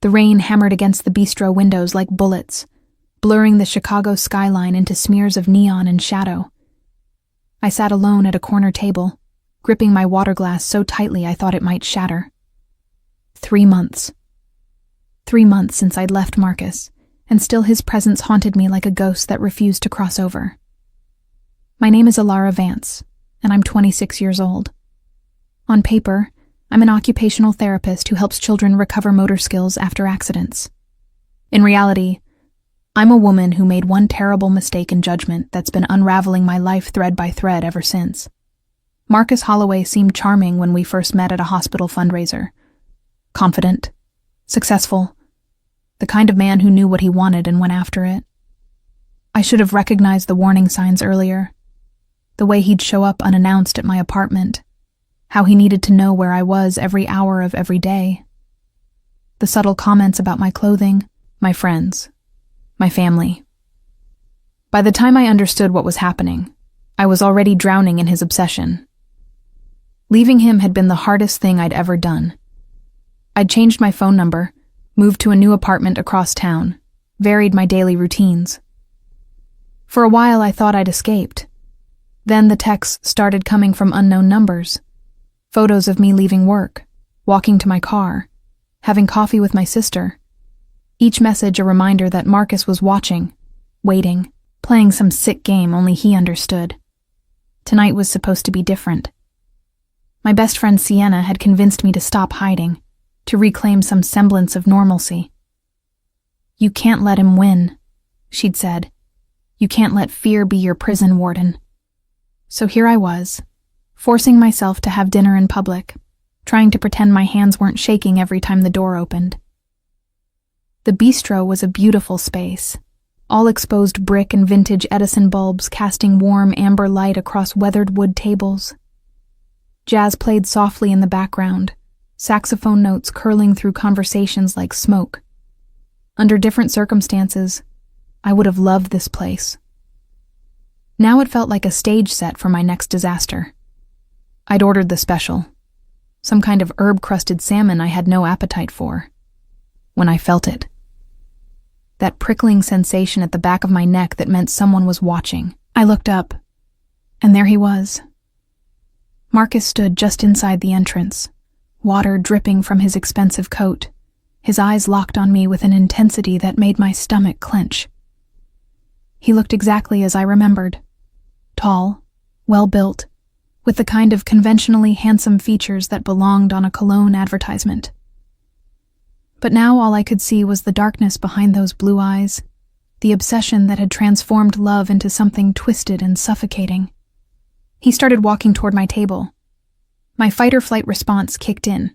The rain hammered against the bistro windows like bullets, blurring the Chicago skyline into smears of neon and shadow. I sat alone at a corner table, gripping my water glass so tightly I thought it might shatter. 3 months. 3 months since I'd left Marcus, and still his presence haunted me like a ghost that refused to cross over. My name is Alara Vance, and I'm 26 years old. On paper, I'm an occupational therapist who helps children recover motor skills after accidents. In reality, I'm a woman who made one terrible mistake in judgment that's been unraveling my life thread by thread ever since. Marcus Holloway seemed charming when we first met at a hospital fundraiser. Confident, successful, the kind of man who knew what he wanted and went after it. I should have recognized the warning signs earlier. The way he'd show up unannounced at my apartment. How he needed to know where I was every hour of every day. The subtle comments about my clothing, my friends, my family. By the time I understood what was happening, I was already drowning in his obsession. Leaving him had been the hardest thing I'd ever done. I'd changed my phone number, moved to a new apartment across town, varied my daily routines. For a while I thought I'd escaped. Then the texts started coming from unknown numbers. Photos of me leaving work, walking to my car, having coffee with my sister. Each message a reminder that Marcus was watching, waiting, playing some sick game only he understood. Tonight was supposed to be different. My best friend Sienna had convinced me to stop hiding, to reclaim some semblance of normalcy. "You can't let him win," she'd said. "You can't let fear be your prison warden." So here I was, forcing myself to have dinner in public, trying to pretend my hands weren't shaking every time the door opened. The bistro was a beautiful space, all exposed brick and vintage Edison bulbs casting warm amber light across weathered wood tables. Jazz played softly in the background, saxophone notes curling through conversations like smoke. Under different circumstances, I would have loved this place. Now it felt like a stage set for my next disaster. I'd ordered the special, some kind of herb-crusted salmon I had no appetite for. When I felt it, that prickling sensation at the back of my neck that meant someone was watching, I looked up, and there he was. Marcus stood just inside the entrance, water dripping from his expensive coat, his eyes locked on me with an intensity that made my stomach clench. He looked exactly as I remembered. Tall, well-built, with the kind of conventionally handsome features that belonged on a cologne advertisement. But now all I could see was the darkness behind those blue eyes, the obsession that had transformed love into something twisted and suffocating. He started walking toward my table. My fight-or-flight response kicked in,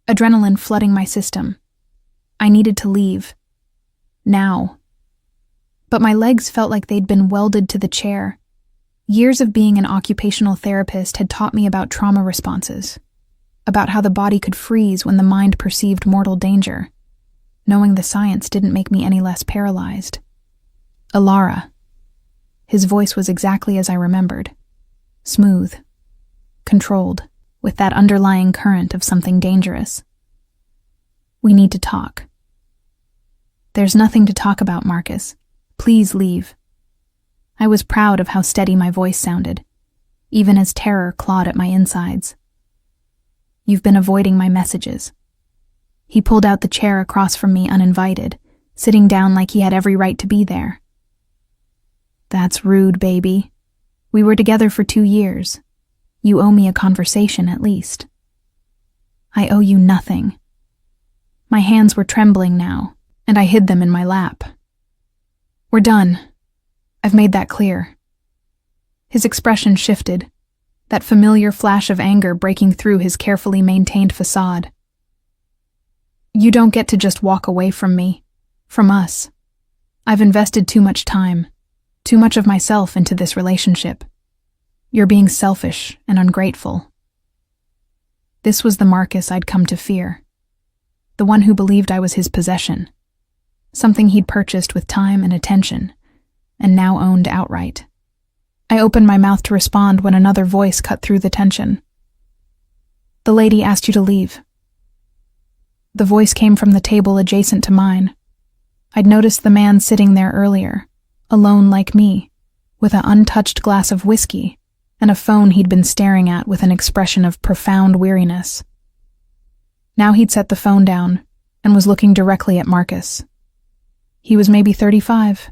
adrenaline flooding my system. I needed to leave. Now. But my legs felt like they'd been welded to the chair. Years of being an occupational therapist had taught me about trauma responses, about how the body could freeze when the mind perceived mortal danger. Knowing the science didn't make me any less paralyzed. Alara. His voice was exactly as I remembered. Smooth, controlled, with that underlying current of something dangerous. "We need to talk." "There's nothing to talk about, Marcus. Please leave." I was proud of how steady my voice sounded, even as terror clawed at my insides. "You've been avoiding my messages." He pulled out the chair across from me uninvited, sitting down like he had every right to be there. "That's rude, baby. We were together for 2 years. You owe me a conversation at least." "I owe you nothing." My hands were trembling now, and I hid them in my lap. "We're done. I've made that clear." His expression shifted, that familiar flash of anger breaking through his carefully maintained facade. "You don't get to just walk away from me, from us. I've invested too much time, too much of myself into this relationship. You're being selfish and ungrateful." This was the Marcus I'd come to fear, the one who believed I was his possession, something he'd purchased with time and attention, and now owned outright. I opened my mouth to respond when another voice cut through the tension. "The lady asked you to leave." The voice came from the table adjacent to mine. I'd noticed the man sitting there earlier, alone like me, with an untouched glass of whiskey and a phone he'd been staring at with an expression of profound weariness. Now he'd set the phone down and was looking directly at Marcus. He was maybe 35,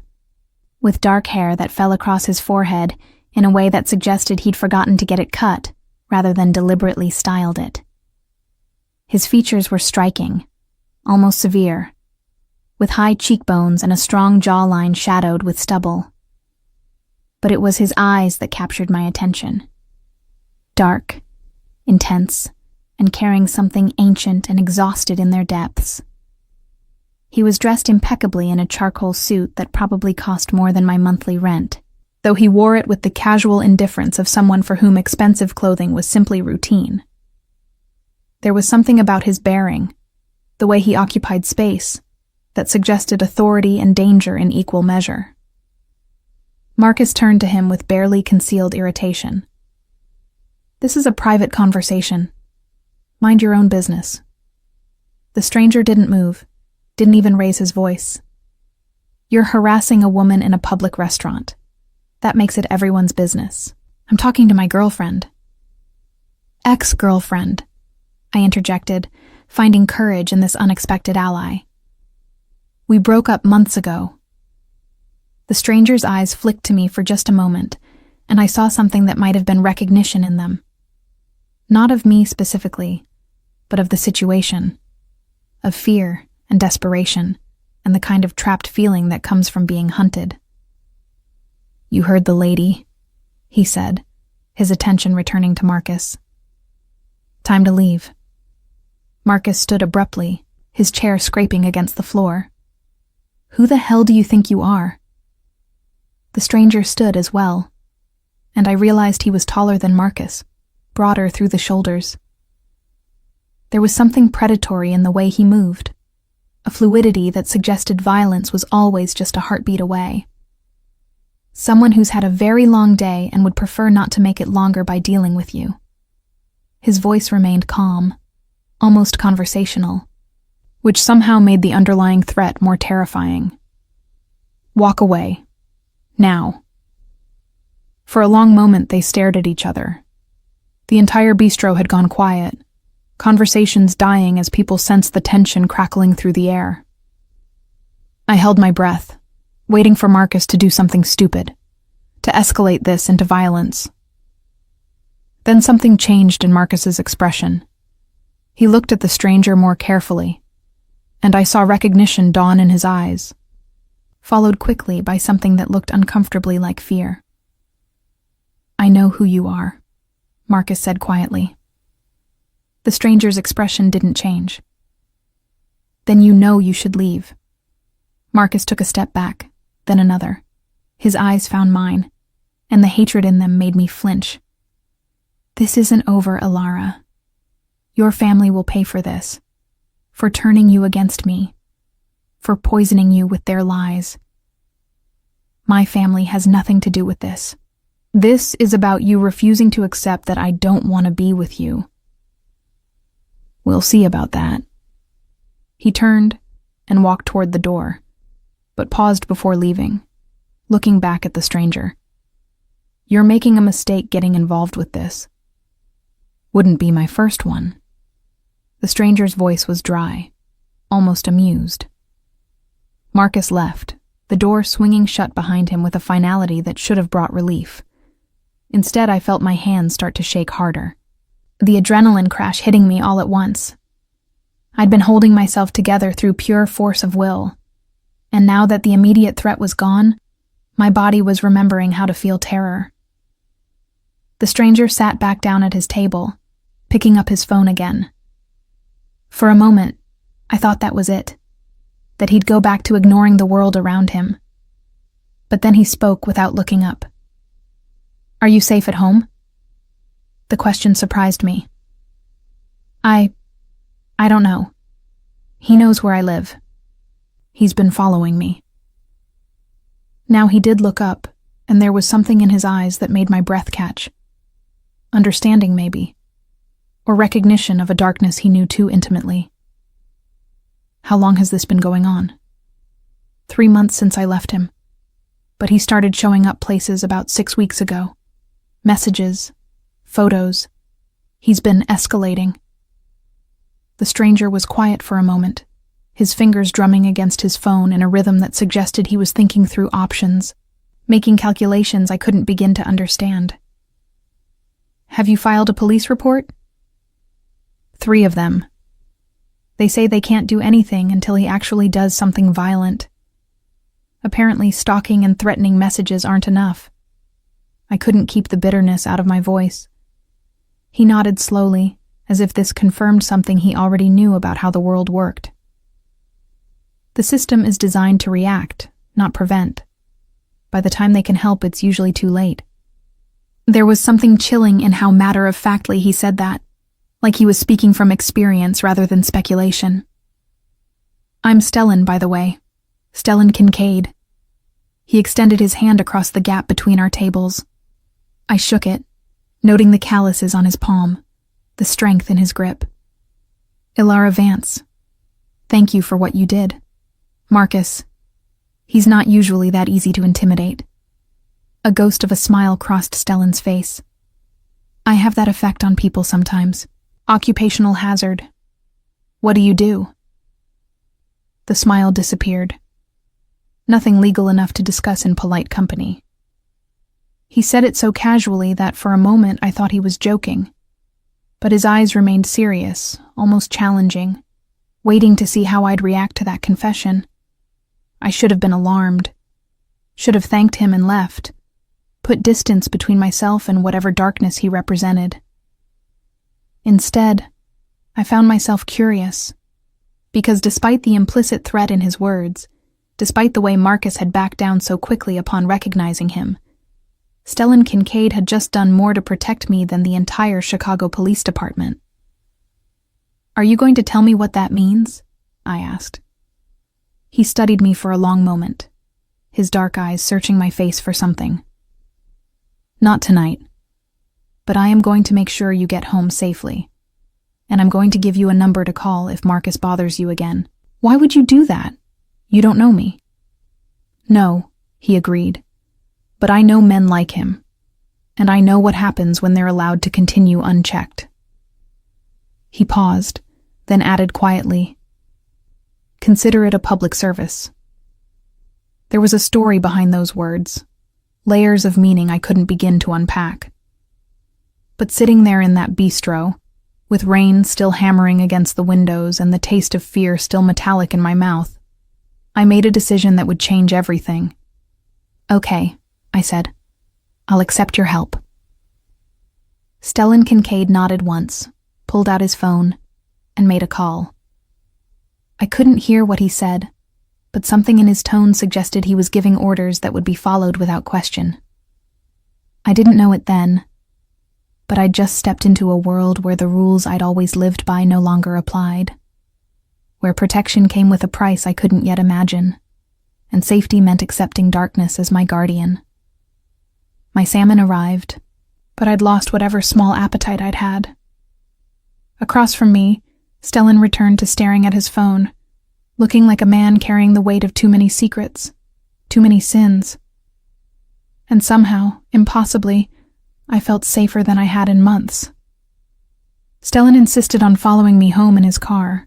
with dark hair that fell across his forehead in a way that suggested he'd forgotten to get it cut rather than deliberately styled it. His features were striking, almost severe, with high cheekbones and a strong jawline shadowed with stubble. But it was his eyes that captured my attention. Dark, intense, and carrying something ancient and exhausted in their depths. He was dressed impeccably in a charcoal suit that probably cost more than my monthly rent, though he wore it with the casual indifference of someone for whom expensive clothing was simply routine. There was something about his bearing, the way he occupied space, that suggested authority and danger in equal measure. Marcus turned to him with barely concealed irritation. "This is a private conversation. Mind your own business." The stranger didn't move, didn't even raise his voice. "You're harassing a woman in a public restaurant. That makes it everyone's business. I'm talking to my girlfriend." "Ex-girlfriend," I interjected, finding courage in this unexpected ally. "We broke up months ago." The stranger's eyes flicked to me for just a moment, and I saw something that might have been recognition in them. Not of me specifically, but of the situation, of fear and desperation, and the kind of trapped feeling that comes from being hunted. "You heard the lady," he said, his attention returning to Marcus. "Time to leave." Marcus stood abruptly, his chair scraping against the floor. "Who the hell do you think you are?" The stranger stood as well, and I realized he was taller than Marcus, broader through the shoulders. There was something predatory in the way he moved, a fluidity that suggested violence was always just a heartbeat away. Someone who's had a very long day and would prefer not to make it longer by dealing with you. His voice remained calm, almost conversational, which somehow made the underlying threat more terrifying. "Walk away. Now." For a long moment they stared at each other. The entire bistro had gone quiet, conversations dying as people sensed the tension crackling through the air. I held my breath, waiting for Marcus to do something stupid, to escalate this into violence. Then something changed in Marcus's expression. He looked at the stranger more carefully, and I saw recognition dawn in his eyes, followed quickly by something that looked uncomfortably like fear. "I know who you are," Marcus said quietly. The stranger's expression didn't change. "Then you know you should leave." Marcus took a step back, then another. His eyes found mine, and the hatred in them made me flinch. "This isn't over, Alara. Your family will pay for this, for turning you against me, for poisoning you with their lies. My family has nothing to do with this. This is about you refusing to accept that I don't want to be with you." "We'll see about that." He turned and walked toward the door, but paused before leaving, looking back at the stranger. "You're making a mistake getting involved with this." "Wouldn't be my first one." The stranger's voice was dry, almost amused. Marcus left, the door swinging shut behind him with a finality that should have brought relief. Instead, I felt my hands start to shake harder, the adrenaline crash hitting me all at once. I'd been holding myself together through pure force of will, and now that the immediate threat was gone, my body was remembering how to feel terror. The stranger sat back down at his table, picking up his phone again. For a moment, I thought that was it, that he'd go back to ignoring the world around him. But then he spoke without looking up. "Are you safe at home?" The question surprised me. I don't know. He knows where I live. He's been following me." Now he did look up, and there was something in his eyes that made my breath catch. Understanding, maybe, or recognition of a darkness he knew too intimately. How long has this been going on? 3 months since I left him. But he started showing up places about 6 weeks ago. Messages, photos. He's been escalating. The stranger was quiet for a moment, his fingers drumming against his phone in a rhythm that suggested he was thinking through options, making calculations I couldn't begin to understand. Have you filed a police report? 3 of them. They say they can't do anything until he actually does something violent. Apparently, stalking and threatening messages aren't enough. I couldn't keep the bitterness out of my voice. He nodded slowly, as if this confirmed something he already knew about how the world worked. The system is designed to react, not prevent. By the time they can help, it's usually too late. There was something chilling in how matter-of-factly he said that, like he was speaking from experience rather than speculation. I'm Stellan, by the way. Stellan Kincaid. He extended his hand across the gap between our tables. I shook it, noting the calluses on his palm, the strength in his grip. Ilara Vance. Thank you for what you did. Marcus. He's not usually that easy to intimidate. A ghost of a smile crossed Stellan's face. I have that effect on people sometimes. Occupational hazard. What do you do? The smile disappeared. Nothing legal enough to discuss in polite company. He said it so casually that for a moment I thought he was joking. But his eyes remained serious, almost challenging, waiting to see how I'd react to that confession. I should have been alarmed. Should have thanked him and left. Put distance between myself and whatever darkness he represented. Instead, I found myself curious, because despite the implicit threat in his words, despite the way Marcus had backed down so quickly upon recognizing him, Stellan Kincaid had just done more to protect me than the entire Chicago Police Department. Are you going to tell me what that means? I asked. He studied me for a long moment, his dark eyes searching my face for something. Not tonight. But I am going to make sure you get home safely. And I'm going to give you a number to call if Marcus bothers you again. Why would you do that? You don't know me. No, he agreed. But I know men like him. And I know what happens when they're allowed to continue unchecked. He paused, then added quietly, consider it a public service. There was a story behind those words, layers of meaning I couldn't begin to unpack. But sitting there in that bistro, with rain still hammering against the windows and the taste of fear still metallic in my mouth, I made a decision that would change everything. Okay, I said. I'll accept your help. Stellan Kincaid nodded once, pulled out his phone, and made a call. I couldn't hear what he said, but something in his tone suggested he was giving orders that would be followed without question. I didn't know it then, but I'd just stepped into a world where the rules I'd always lived by no longer applied, where protection came with a price I couldn't yet imagine, and safety meant accepting darkness as my guardian. My salmon arrived, but I'd lost whatever small appetite I'd had. Across from me, Stellan returned to staring at his phone, looking like a man carrying the weight of too many secrets, too many sins. And somehow, impossibly, I felt safer than I had in months. Stellan insisted on following me home in his car,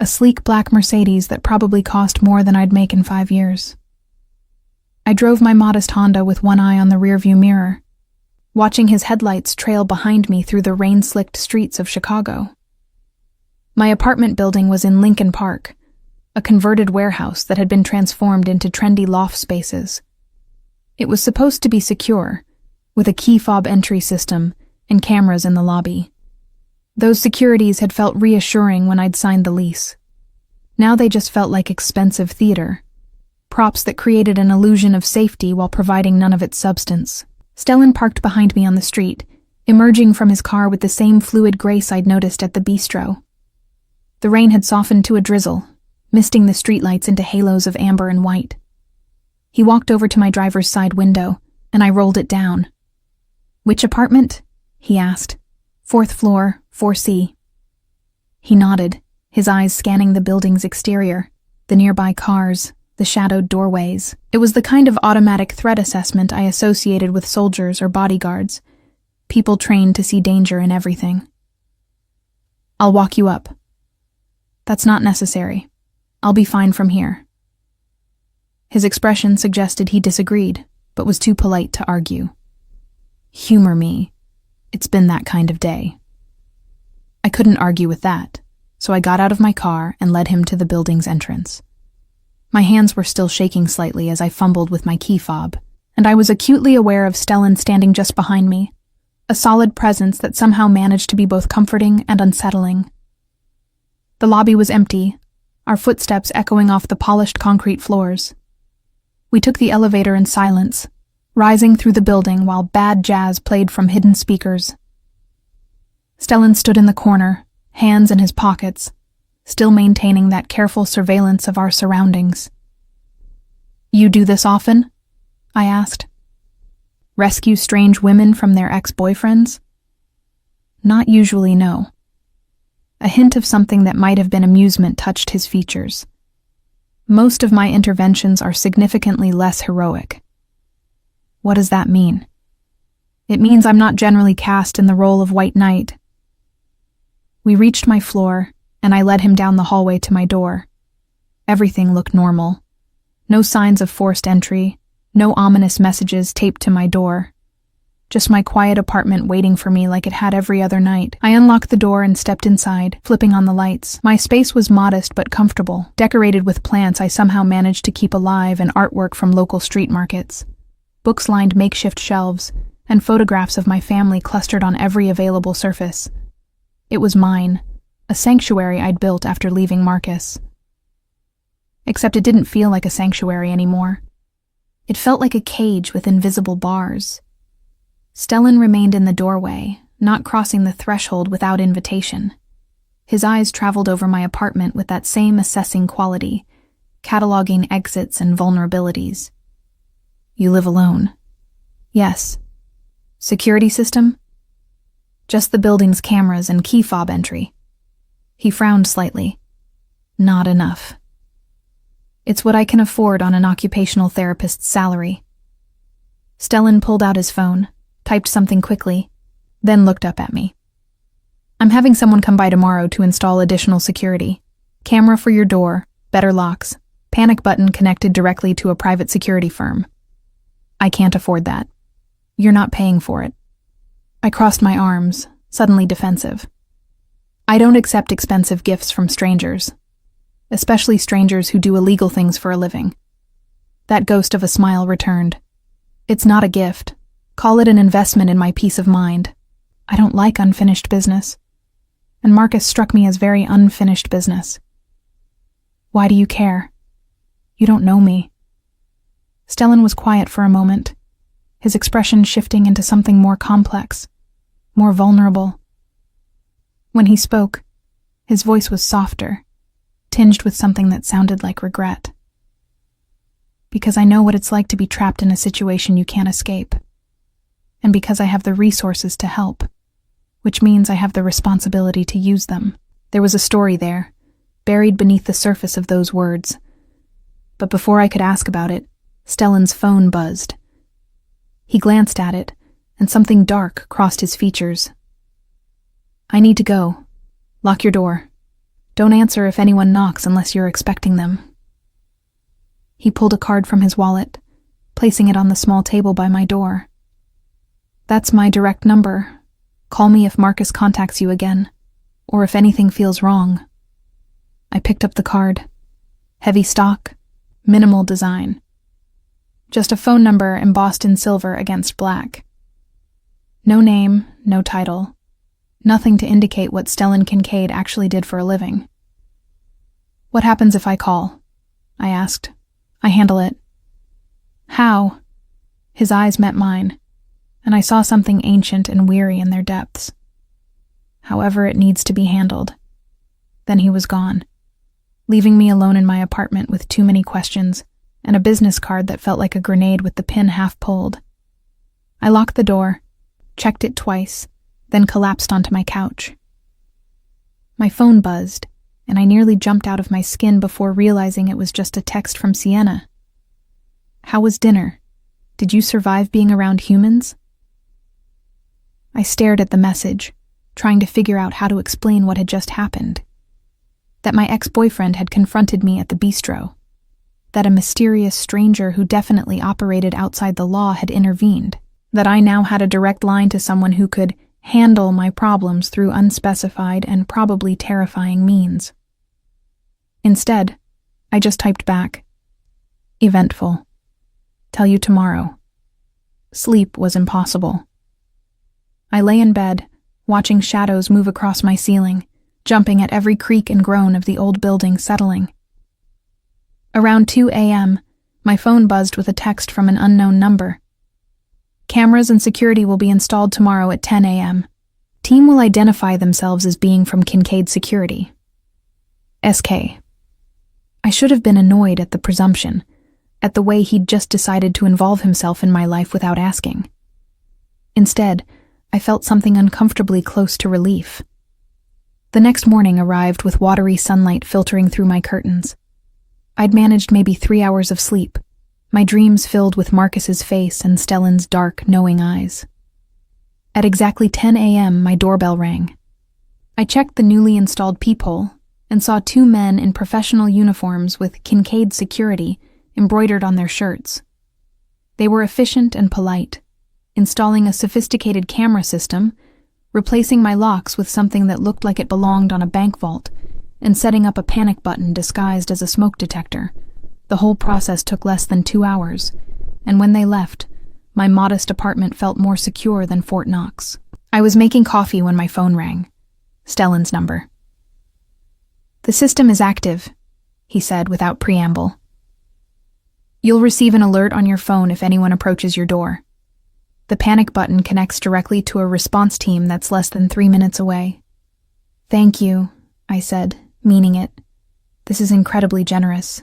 a sleek black Mercedes that probably cost more than I'd make in 5 years. I drove my modest Honda with one eye on the rearview mirror, watching his headlights trail behind me through the rain-slicked streets of Chicago. My apartment building was in Lincoln Park, a converted warehouse that had been transformed into trendy loft spaces. It was supposed to be secure, with a key fob entry system and cameras in the lobby. Those securities had felt reassuring when I'd signed the lease. Now they just felt like expensive theater, props that created an illusion of safety while providing none of its substance. Stellan parked behind me on the street, emerging from his car with the same fluid grace I'd noticed at the bistro. The rain had softened to a drizzle, misting the streetlights into halos of amber and white. He walked over to my driver's side window, and I rolled it down. "Which apartment?" he asked. "4th floor, 4C. He nodded, his eyes scanning the building's exterior, the nearby cars, the shadowed doorways. It was the kind of automatic threat assessment I associated with soldiers or bodyguards, people trained to see danger in everything. "I'll walk you up." "That's not necessary. I'll be fine from here." His expression suggested he disagreed, but was too polite to argue. Humor me. It's been that kind of day. I couldn't argue with that, so I got out of my car and led him to the building's entrance. My hands were still shaking slightly as I fumbled with my key fob, and I was acutely aware of Stellan standing just behind me, a solid presence that somehow managed to be both comforting and unsettling. The lobby was empty, our footsteps echoing off the polished concrete floors. We took the elevator in silence, rising through the building while bad jazz played from hidden speakers. Stellan stood in the corner, hands in his pockets, still maintaining that careful surveillance of our surroundings. "You do this often?" I asked. "Rescue strange women from their ex-boyfriends?" "Not usually, no." A hint of something that might have been amusement touched his features. "Most of my interventions are significantly less heroic." "What does that mean?" "It means I'm not generally cast in the role of white knight." We reached my floor, and I led him down the hallway to my door. Everything looked normal. No signs of forced entry, no ominous messages taped to my door. Just my quiet apartment waiting for me like it had every other night. I unlocked the door and stepped inside, flipping on the lights. My space was modest but comfortable, decorated with plants I somehow managed to keep alive and artwork from local street markets. Books lined makeshift shelves, and photographs of my family clustered on every available surface. It was mine, a sanctuary I'd built after leaving Marcus. Except it didn't feel like a sanctuary anymore. It felt like a cage with invisible bars. Stellan remained in the doorway, not crossing the threshold without invitation. His eyes traveled over my apartment with that same assessing quality, cataloging exits and vulnerabilities. "You live alone?" "Yes." "Security system?" "Just the building's cameras and key fob entry." He frowned slightly. "Not enough." "It's what I can afford on an occupational therapist's salary." Stellan pulled out his phone, typed something quickly, then looked up at me. "I'm having someone come by tomorrow to install additional security. Camera for your door, better locks, panic button connected directly to a private security firm." "I can't afford that." "You're not paying for it." I crossed my arms, suddenly defensive. "I don't accept expensive gifts from strangers, especially strangers who do illegal things for a living." That ghost of a smile returned. "It's not a gift. Call it an investment in my peace of mind. I don't like unfinished business. And Marcus struck me as very unfinished business." "Why do you care? You don't know me." Stellan was quiet for a moment, his expression shifting into something more complex, more vulnerable. When he spoke, his voice was softer, tinged with something that sounded like regret. "Because I know what it's like to be trapped in a situation you can't escape. And because I have the resources to help, which means I have the responsibility to use them." There was a story there, buried beneath the surface of those words. But before I could ask about it, Stellan's phone buzzed. He glanced at it, and something dark crossed his features. "I need to go. Lock your door. Don't answer if anyone knocks unless you're expecting them." He pulled a card from his wallet, placing it on the small table by my door. "That's my direct number. Call me if Marcus contacts you again, or if anything feels wrong." I picked up the card. Heavy stock, minimal design. Just a phone number embossed in silver against black. No name, no title. Nothing to indicate what Stellan Kincaid actually did for a living. "What happens if I call?" I asked. "I handle it." "How?" His eyes met mine, and I saw something ancient and weary in their depths. "However it needs to be handled." Then he was gone, leaving me alone in my apartment with too many questions and a business card that felt like a grenade with the pin half pulled. I locked the door, checked it twice, then collapsed onto my couch. My phone buzzed, and I nearly jumped out of my skin before realizing it was just a text from Sienna. "How was dinner? Did you survive being around humans?" I stared at the message, trying to figure out how to explain what had just happened. That my ex-boyfriend had confronted me at the bistro. That a mysterious stranger who definitely operated outside the law had intervened. That I now had a direct line to someone who could handle my problems through unspecified and probably terrifying means. Instead, I just typed back, "Eventful. Tell you tomorrow." Sleep was impossible. I lay in bed, watching shadows move across my ceiling, jumping at every creak and groan of the old building settling. Around 2 a.m., my phone buzzed with a text from an unknown number. "Cameras and security will be installed tomorrow at 10 a.m. Team will identify themselves as being from Kincaid Security. SK." I should have been annoyed at the presumption, at the way he'd just decided to involve himself in my life without asking. Instead, I felt something uncomfortably close to relief. The next morning arrived with watery sunlight filtering through my curtains. I'd managed maybe 3 hours of sleep, my dreams filled with Marcus's face and Stellan's dark, knowing eyes. At exactly 10 a.m., my doorbell rang. I checked the newly installed peephole and saw 2 men in professional uniforms with Kincaid Security embroidered on their shirts. They were efficient and polite, installing a sophisticated camera system, replacing my locks with something that looked like it belonged on a bank vault, and setting up a panic button disguised as a smoke detector. The whole process took less than 2 hours, and when they left, my modest apartment felt more secure than Fort Knox. I was making coffee when my phone rang. Stellan's number. "The system is active," he said without preamble. "You'll receive an alert on your phone if anyone approaches your door. The panic button connects directly to a response team that's less than 3 minutes away." "Thank you," I said, meaning it. "This is incredibly generous.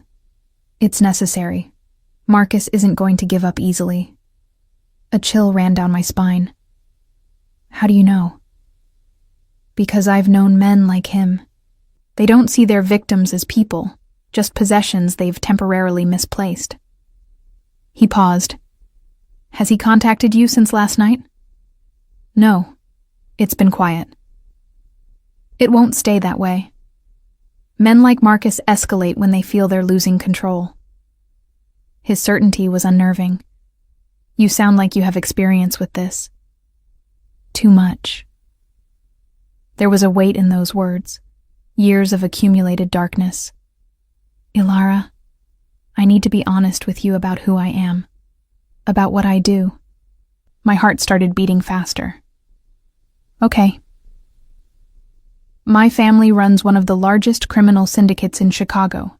It's necessary. Marcus isn't going to give up easily." A chill ran down my spine. "How do you know?" "Because I've known men like him. They don't see their victims as people, just possessions they've temporarily misplaced." He paused. "Has he contacted you since last night?" "No. It's been quiet." "It won't stay that way. Men like Marcus escalate when they feel they're losing control." His certainty was unnerving. "You sound like you have experience with this." "Too much." There was a weight in those words, years of accumulated darkness. "Ilara, I need to be honest with you about who I am, about what I do." My heart started beating faster. "Okay." "My family runs one of the largest criminal syndicates in Chicago.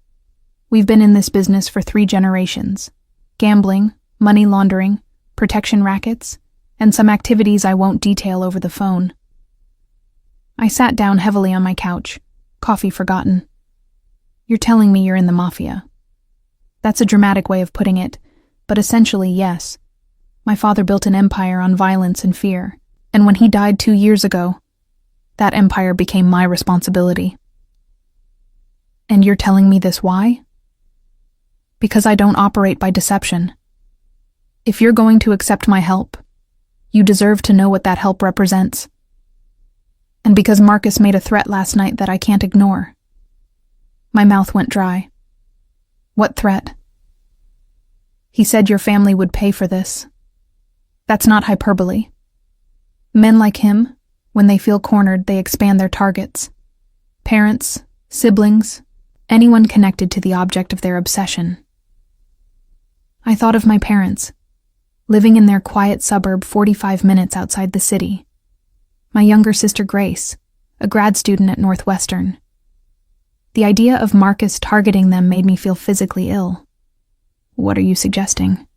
We've been in this business for 3 generations. Gambling, money laundering, protection rackets, and some activities I won't detail over the phone." I sat down heavily on my couch, coffee forgotten. "You're telling me you're in the Mafia." That's a dramatic way of putting it, but essentially, yes. My father built an empire on violence and fear, and when he died 2 years ago, that empire became my responsibility. "And you're telling me this why?" "Because I don't operate by deception. If you're going to accept my help, you deserve to know what that help represents. And because Marcus made a threat last night that I can't ignore." My mouth went dry. "What threat?" "He said your family would pay for this. That's not hyperbole. Men like him, when they feel cornered, they expand their targets. Parents, siblings, anyone connected to the object of their obsession." I thought of my parents, living in their quiet suburb 45 minutes outside the city. My younger sister Grace, a grad student at Northwestern. The idea of Marcus targeting them made me feel physically ill. "What are you suggesting?"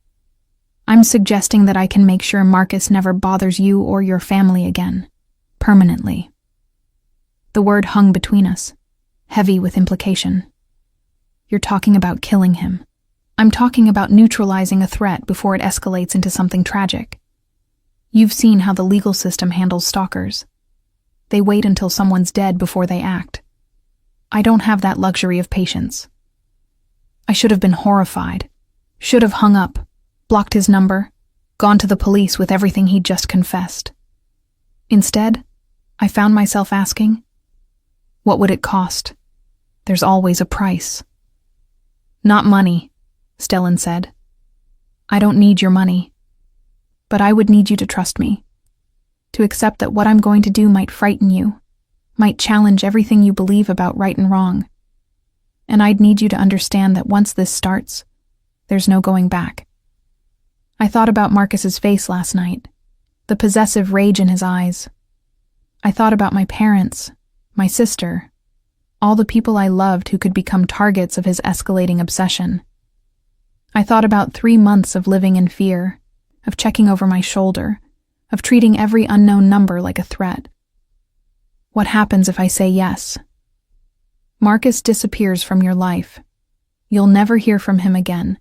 "I'm suggesting that I can make sure Marcus never bothers you or your family again. Permanently." The word hung between us, heavy with implication. "You're talking about killing him." "I'm talking about neutralizing a threat before it escalates into something tragic. You've seen how the legal system handles stalkers. They wait until someone's dead before they act. I don't have that luxury of patience. I should have been horrified, should have hung up, blocked his number, gone to the police with everything he'd just confessed. Instead, I found myself asking, what would it cost? There's always a price. Not money, Stellan said. I don't need your money. But I would need you to trust me. To accept that what I'm going to do might frighten you, might challenge everything you believe about right and wrong. And I'd need you to understand that once this starts, there's no going back. I thought about Marcus's face last night, the possessive rage in his eyes. I thought about my parents, my sister, all the people I loved who could become targets of his escalating obsession. I thought about 3 months of living in fear, of checking over my shoulder, of treating every unknown number like a threat. What happens if I say yes? Marcus disappears from your life. You'll never hear from him again,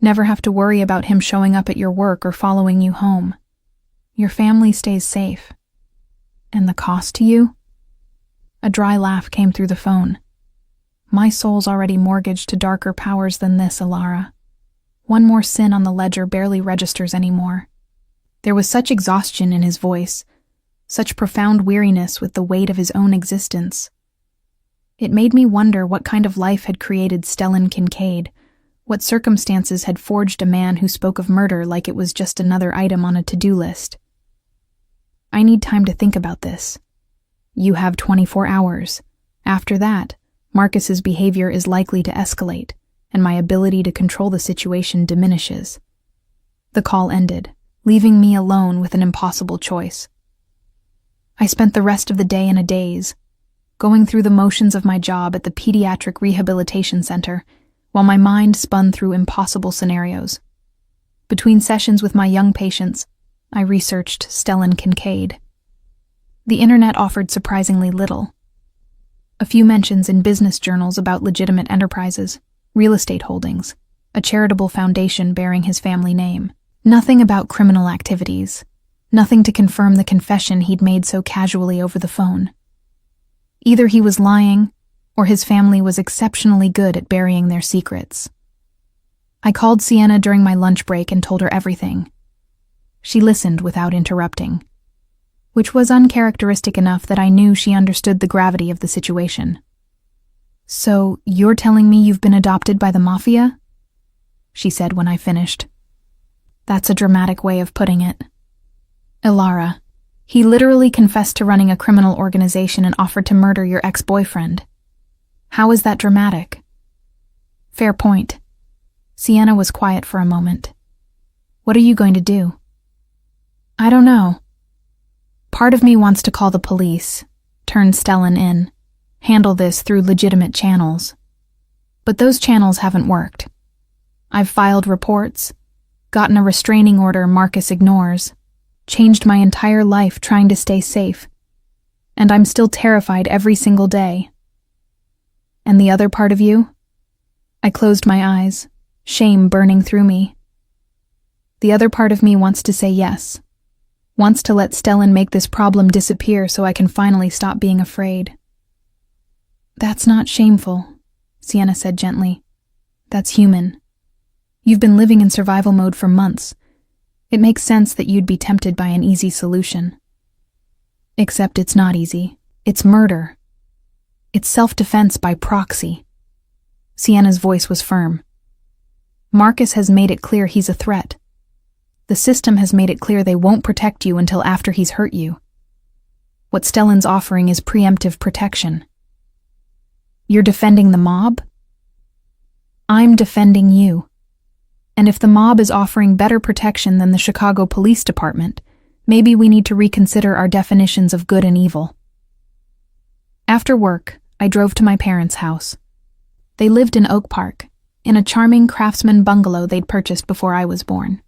never have to worry about him showing up at your work or following you home. Your family stays safe. And the cost to you? A dry laugh came through the phone. My soul's already mortgaged to darker powers than this, Alara. One more sin on the ledger barely registers anymore. There was such exhaustion in his voice, such profound weariness with the weight of his own existence. It made me wonder what kind of life had created Stellan Kincaid, what circumstances had forged a man who spoke of murder like it was just another item on a to-do list. I need time to think about this. You have 24 hours. After that, Marcus's behavior is likely to escalate, and my ability to control the situation diminishes. The call ended, leaving me alone with an impossible choice. I spent the rest of the day in a daze, going through the motions of my job at the Pediatric Rehabilitation Center, while my mind spun through impossible scenarios. Between sessions with my young patients, I researched Stellan Kincaid. The internet offered surprisingly little. A few mentions in business journals about legitimate enterprises, real estate holdings, a charitable foundation bearing his family name. Nothing about criminal activities. Nothing to confirm the confession he'd made so casually over the phone. Either he was lying, or his family was exceptionally good at burying their secrets. I called Sienna during my lunch break and told her everything. She listened without interrupting, which was uncharacteristic enough that I knew she understood the gravity of the situation. So, you're telling me you've been adopted by the Mafia? She said when I finished. That's a dramatic way of putting it. Alara, he literally confessed to running a criminal organization and offered to murder your ex-boyfriend. How is that dramatic? Fair point. Sienna was quiet for a moment. What are you going to do? I don't know. Part of me wants to call the police, turn Stellan in, handle this through legitimate channels. But those channels haven't worked. I've filed reports, gotten a restraining order Marcus ignores, changed my entire life trying to stay safe, and I'm still terrified every single day. And the other part of you? I closed my eyes, shame burning through me. The other part of me wants to say yes, wants to let Stellan make this problem disappear so I can finally stop being afraid. That's not shameful, Sienna said gently. That's human. You've been living in survival mode for months. It makes sense that you'd be tempted by an easy solution. Except it's not easy. It's murder. It's self-defense by proxy. Sienna's voice was firm. Marcus has made it clear he's a threat. The system has made it clear they won't protect you until after he's hurt you. What Stellan's offering is preemptive protection. You're defending the mob? I'm defending you. And if the mob is offering better protection than the Chicago Police Department, maybe we need to reconsider our definitions of good and evil. After work, I drove to my parents' house. They lived in Oak Park, in a charming craftsman bungalow they'd purchased before I was born.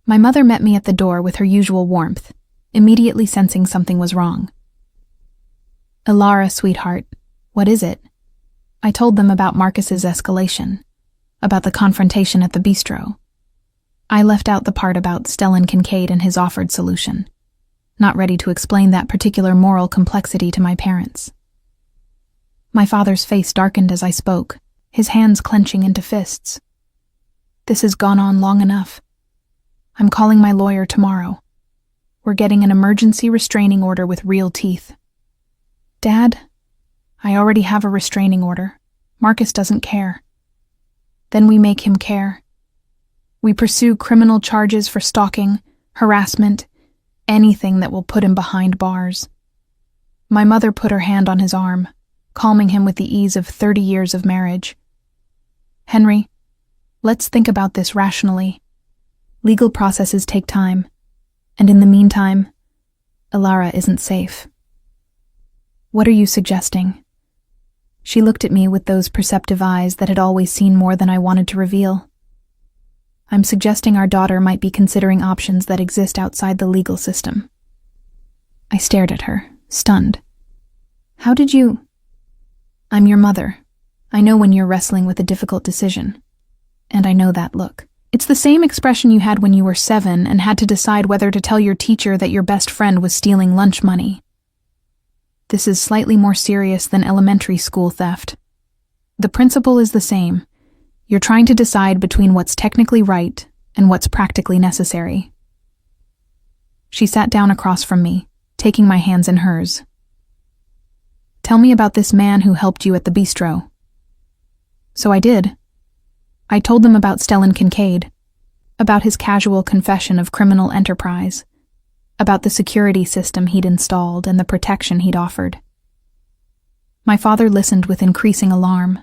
My mother met me at the door with her usual warmth, immediately sensing something was wrong. Alara, sweetheart, what is it? I told them about Marcus's escalation, about the confrontation at the bistro. I left out the part about Stellan Kincaid and his offered solution, not ready to explain that particular moral complexity to my parents. My father's face darkened as I spoke, his hands clenching into fists. This has gone on long enough. I'm calling my lawyer tomorrow. We're getting an emergency restraining order with real teeth. Dad, I already have a restraining order. Marcus doesn't care. Then we make him care. We pursue criminal charges for stalking, harassment, anything that will put him behind bars. My mother put her hand on his arm, calming him with the ease of 30 years of marriage. Henry, let's think about this rationally. Legal processes take time, and in the meantime, Ilara isn't safe. What are you suggesting? She looked at me with those perceptive eyes that had always seen more than I wanted to reveal. I'm suggesting our daughter might be considering options that exist outside the legal system. I stared at her, stunned. How did you? I'm your mother. I know when you're wrestling with a difficult decision. And I know that look. It's the same expression you had when you were 7 and had to decide whether to tell your teacher that your best friend was stealing lunch money. This is slightly more serious than elementary school theft. The principle is the same. You're trying to decide between what's technically right and what's practically necessary. She sat down across from me, taking my hands in hers. Tell me about this man who helped you at the bistro. So I did. I told them about Stellan Kincaid, about his casual confession of criminal enterprise, about the security system he'd installed and the protection he'd offered. My father listened with increasing alarm,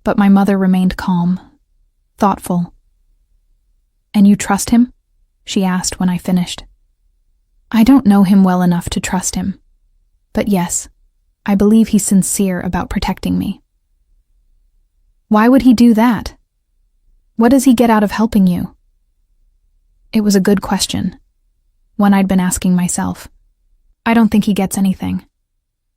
but my mother remained calm, thoughtful. And you trust him? She asked when I finished. I don't know him well enough to trust him, but yes, I believe he's sincere about protecting me. Why would he do that? What does he get out of helping you? It was a good question, one I'd been asking myself. I don't think he gets anything.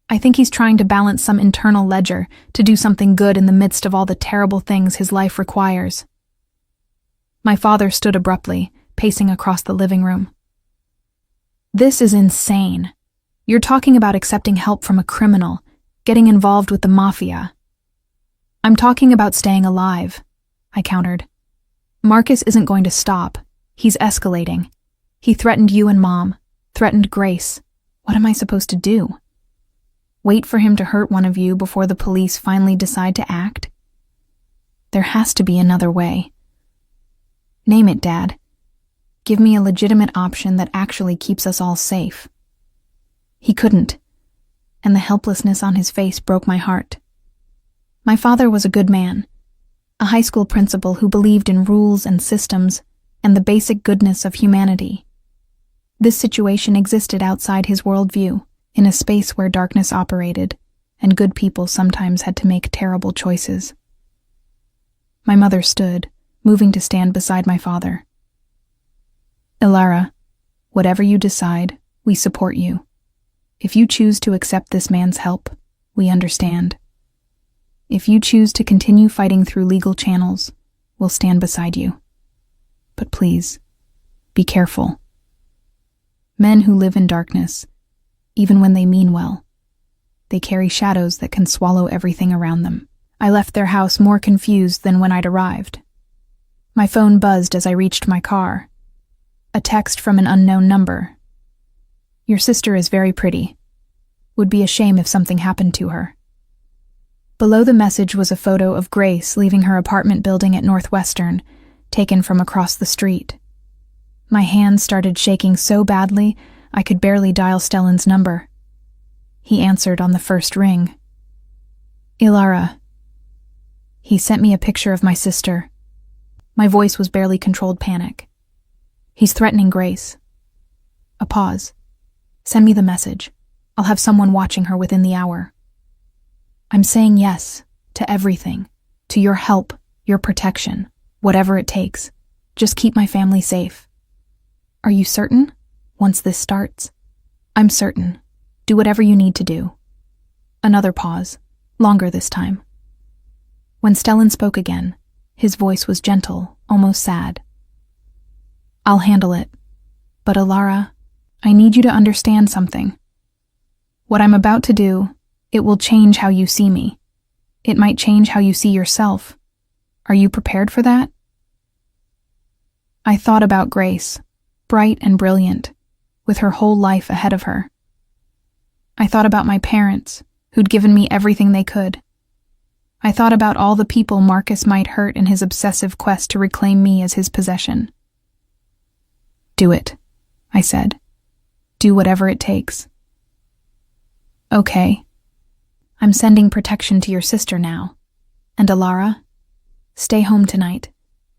I think he's trying to balance some internal ledger to do something good in the midst of all the terrible things his life requires. My father stood abruptly, pacing across the living room. This is insane. You're talking about accepting help from a criminal, getting involved with the Mafia. I'm talking about staying alive, I countered. Marcus isn't going to stop. He's escalating. He threatened you and Mom, threatened Grace. What am I supposed to do? Wait for him to hurt one of you before the police finally decide to act? There has to be another way. Name it, Dad. Give me a legitimate option that actually keeps us all safe. He couldn't, and the helplessness on his face broke my heart. My father was a good man, a high school principal who believed in rules and systems and the basic goodness of humanity. This situation existed outside his worldview, in a space where darkness operated, and good people sometimes had to make terrible choices. My mother stood, moving to stand beside my father. Ilara, whatever you decide, we support you. If you choose to accept this man's help, we understand. If you choose to continue fighting through legal channels, we'll stand beside you. But please, be careful. Men who live in darkness, even when they mean well, they carry shadows that can swallow everything around them. I left their house more confused than when I'd arrived. My phone buzzed as I reached my car. A text from an unknown number. Your sister is very pretty. Would be a shame if something happened to her. Below the message was a photo of Grace leaving her apartment building at Northwestern, taken from across the street. My hands started shaking so badly I could barely dial Stellan's number. He answered on the first ring. Ilara. He sent me a picture of my sister. My voice was barely controlled panic. He's threatening Grace. A pause. Send me the message. I'll have someone watching her within the hour. I'm saying yes to everything, to your help, your protection, whatever it takes. Just keep my family safe. Are you certain? Once this starts? I'm certain. Do whatever you need to do. Another pause, longer this time. When Stellan spoke again, his voice was gentle, almost sad. I'll handle it. But Ilara, I need you to understand something. What I'm about to do, It will change how you see me. It might change how you see yourself. Are you prepared for that? I thought about Grace, bright and brilliant, with her whole life ahead of her. I thought about my parents, who'd given me everything they could. I thought about all the people Marcus might hurt in his obsessive quest to reclaim me as his possession. Do it, I said. Do whatever it takes. Okay. I'm sending protection to your sister now. And Alara, stay home tonight.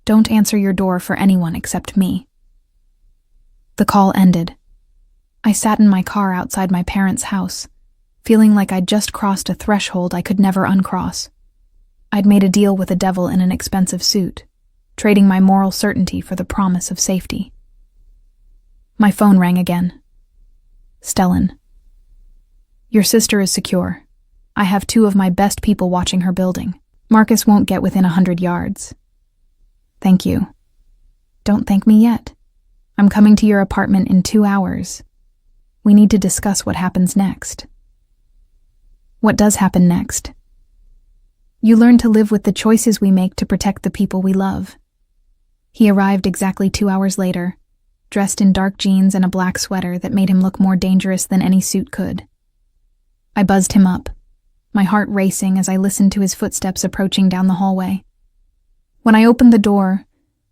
Don't answer your door for anyone except me. The call ended. I sat in my car outside my parents' house, feeling like I'd just crossed a threshold I could never uncross. I'd made a deal with the devil in an expensive suit, trading my moral certainty for the promise of safety. My phone rang again. Stellan. Your sister is secure. I have 2 of my best people watching her building. Marcus won't get within 100 yards. Thank you. Don't thank me yet. I'm coming to your apartment in 2 hours. We need to discuss what happens next. What does happen next? You learn to live with the choices we make to protect the people we love. He arrived exactly 2 hours later, dressed in dark jeans and a black sweater that made him look more dangerous than any suit could. I buzzed him up, my heart racing as I listened to his footsteps approaching down the hallway. When I opened the door,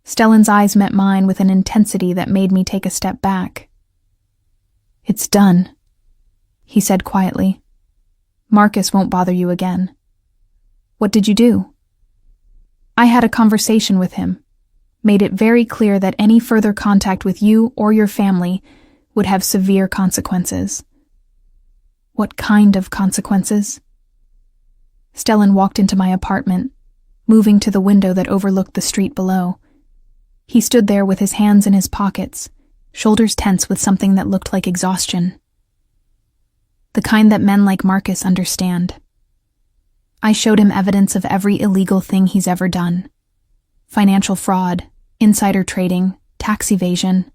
Stellan's eyes met mine with an intensity that made me take a step back. It's done, he said quietly. Marcus won't bother you again. What did you do? I had a conversation with him, made it very clear that any further contact with you or your family would have severe consequences. What kind of consequences? Stellan walked into my apartment, moving to the window that overlooked the street below. He stood there with his hands in his pockets, shoulders tense with something that looked like exhaustion. The kind that men like Marcus understand. I showed him evidence of every illegal thing he's ever done. Financial fraud, insider trading, tax evasion.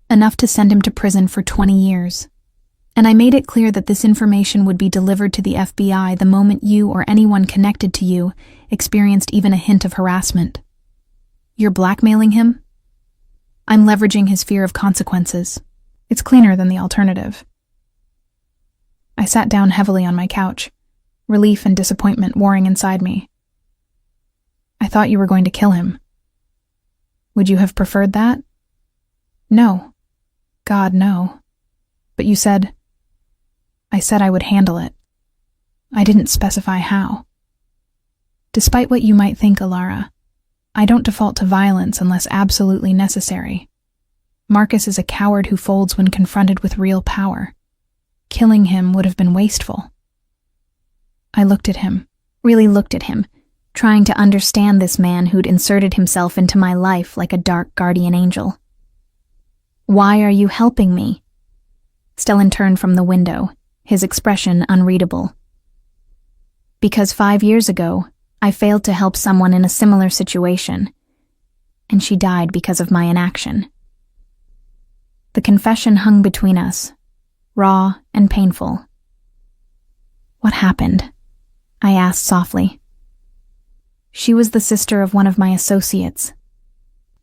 Enough to send him to prison for 20 years. And I made it clear that this information would be delivered to the FBI the moment you or anyone connected to you experienced even a hint of harassment. You're blackmailing him? I'm leveraging his fear of consequences. It's cleaner than the alternative. I sat down heavily on my couch, relief and disappointment warring inside me. I thought you were going to kill him. Would you have preferred that? No. God, no. But you said... I said I would handle it. I didn't specify how. Despite what you might think, Alara, I don't default to violence unless absolutely necessary. Marcus is a coward who folds when confronted with real power. Killing him would have been wasteful. I looked at him, really looked at him, trying to understand this man who'd inserted himself into my life like a dark guardian angel. Why are you helping me? Stellan turned from the window, his expression unreadable. Because 5 years ago, I failed to help someone in a similar situation, and she died because of my inaction. The confession hung between us, raw and painful. What happened? I asked softly. She was the sister of one of my associates,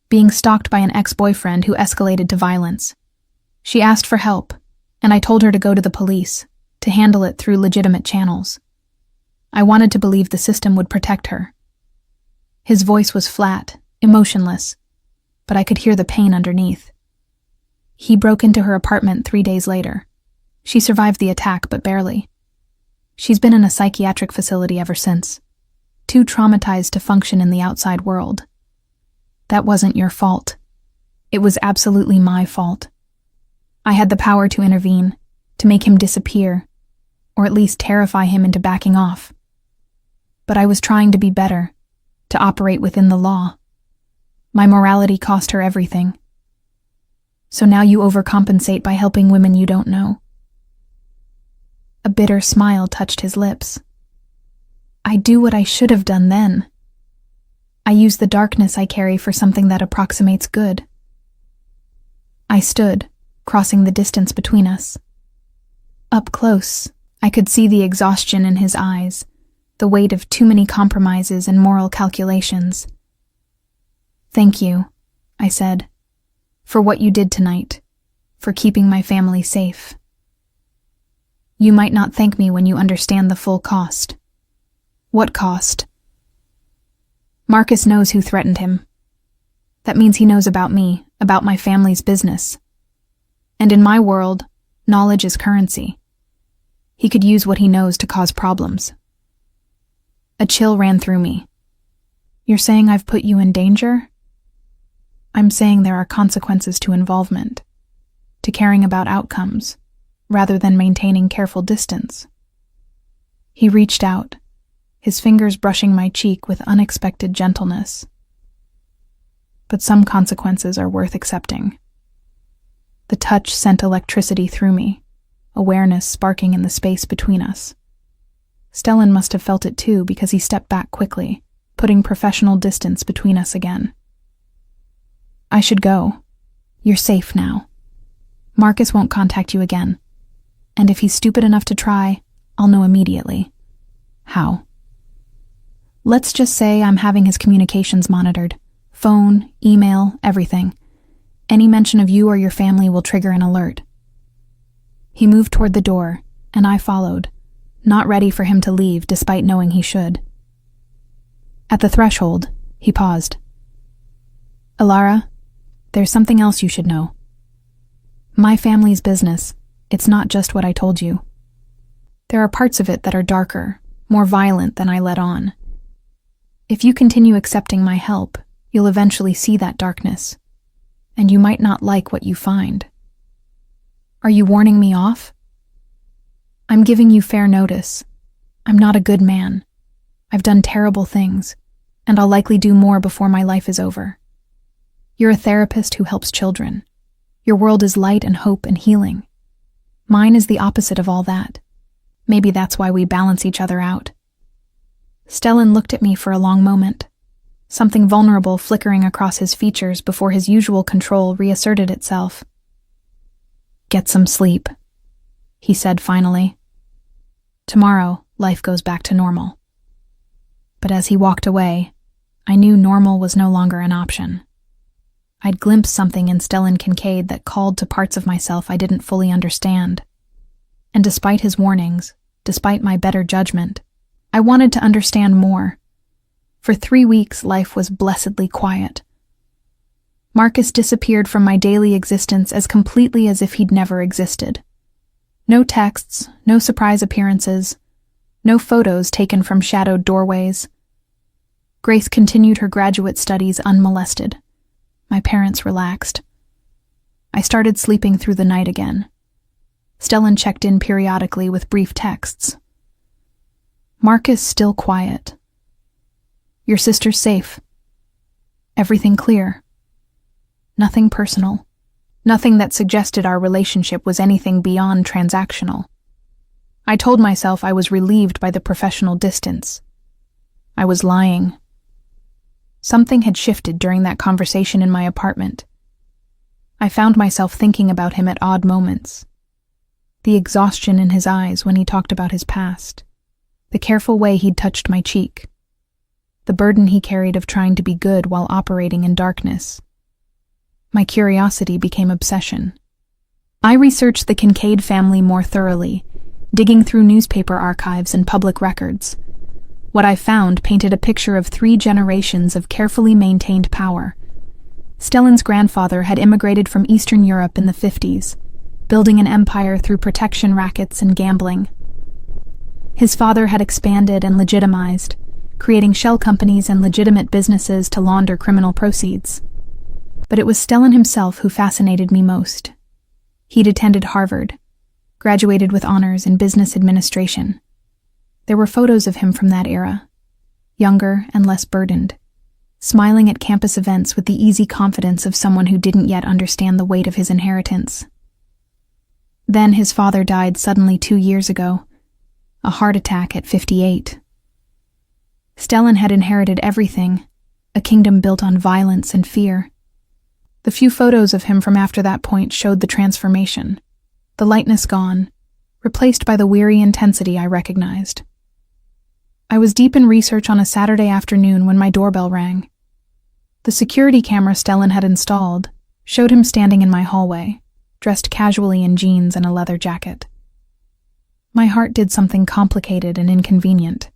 being stalked by an ex-boyfriend who escalated to violence. She asked for help, and I told her to go to the police, to handle it through legitimate channels. I wanted to believe the system would protect her. His voice was flat, emotionless, but I could hear the pain underneath. He broke into her apartment 3 days later. She survived the attack, but barely. She's been in a psychiatric facility ever since, too traumatized to function in the outside world. That wasn't your fault. It was absolutely my fault. I had the power to intervene, to make him disappear, or at least terrify him into backing off. But I was trying to be better, to operate within the law. My morality cost her everything. So now you overcompensate by helping women you don't know. A bitter smile touched his lips. I do what I should have done then. I use the darkness I carry for something that approximates good. I stood, crossing the distance between us. Up close, I could see the exhaustion in his eyes, the weight of too many compromises and moral calculations. "Thank you," I said, "for what you did tonight, for keeping my family safe. You might not thank me when you understand the full cost." "What cost?" "Marcus knows who threatened him. That means he knows about me, about my family's business. And in my world, knowledge is currency. He could use what he knows to cause problems." A chill ran through me. "You're saying I've put you in danger?" "I'm saying there are consequences to involvement, to caring about outcomes, rather than maintaining careful distance." He reached out, his fingers brushing my cheek with unexpected gentleness. "But some consequences are worth accepting." The touch sent electricity through me, awareness sparking in the space between us. Stellan must have felt it too, because he stepped back quickly, putting professional distance between us again. "I should go. You're safe now. Marcus won't contact you again. And if he's stupid enough to try, I'll know immediately." "How?" "Let's just say I'm having his communications monitored. Phone, email, everything. Any mention of you or your family will trigger an alert." He moved toward the door, and I followed, not ready for him to leave despite knowing he should. At the threshold, he paused. "Alara, there's something else you should know. My family's business, it's not just what I told you. There are parts of it that are darker, more violent than I let on. If you continue accepting my help, you'll eventually see that darkness, and you might not like what you find." "Are you warning me off?" "I'm giving you fair notice. I'm not a good man. I've done terrible things, and I'll likely do more before my life is over. You're a therapist who helps children. Your world is light and hope and healing. Mine is the opposite of all that. Maybe that's why we balance each other out." Stellan looked at me for a long moment, something vulnerable flickering across his features before his usual control reasserted itself. "Get some sleep," he said finally. "Tomorrow, life goes back to normal." But as he walked away, I knew normal was no longer an option. I'd glimpsed something in Stellan Kincaid that called to parts of myself I didn't fully understand. And despite his warnings, despite my better judgment, I wanted to understand more. For 3 weeks, life was blessedly quiet. Marcus disappeared from my daily existence as completely as if he'd never existed. No texts, no surprise appearances, no photos taken from shadowed doorways. Grace continued her graduate studies unmolested. My parents relaxed. I started sleeping through the night again. Stellan checked in periodically with brief texts. Marcus still quiet. "Your sister's safe. Everything clear. Nothing personal. Nothing that suggested our relationship was anything beyond transactional." I told myself I was relieved by the professional distance. I was lying. Something had shifted during that conversation in my apartment. I found myself thinking about him at odd moments. The exhaustion in his eyes when he talked about his past. The careful way he'd touched my cheek. The burden he carried of trying to be good while operating in darkness. My curiosity became obsession. I researched the Kincaid family more thoroughly, digging through newspaper archives and public records. What I found painted a picture of 3 generations of carefully maintained power. Stellan's grandfather had immigrated from Eastern Europe in the 50s, building an empire through protection rackets and gambling. His father had expanded and legitimized, creating shell companies and legitimate businesses to launder criminal proceeds. But it was Stellan himself who fascinated me most. He'd attended Harvard, graduated with honors in business administration. There were photos of him from that era, younger and less burdened, smiling at campus events with the easy confidence of someone who didn't yet understand the weight of his inheritance. Then his father died suddenly 2 years ago, a heart attack at 58. Stellan had inherited everything, a kingdom built on violence and fear. The few photos of him from after that point showed the transformation, the lightness gone, replaced by the weary intensity I recognized. I was deep in research on a Saturday afternoon when my doorbell rang. The security camera Stellan had installed showed him standing in my hallway, dressed casually in jeans and a leather jacket. My heart did something complicated and inconvenient.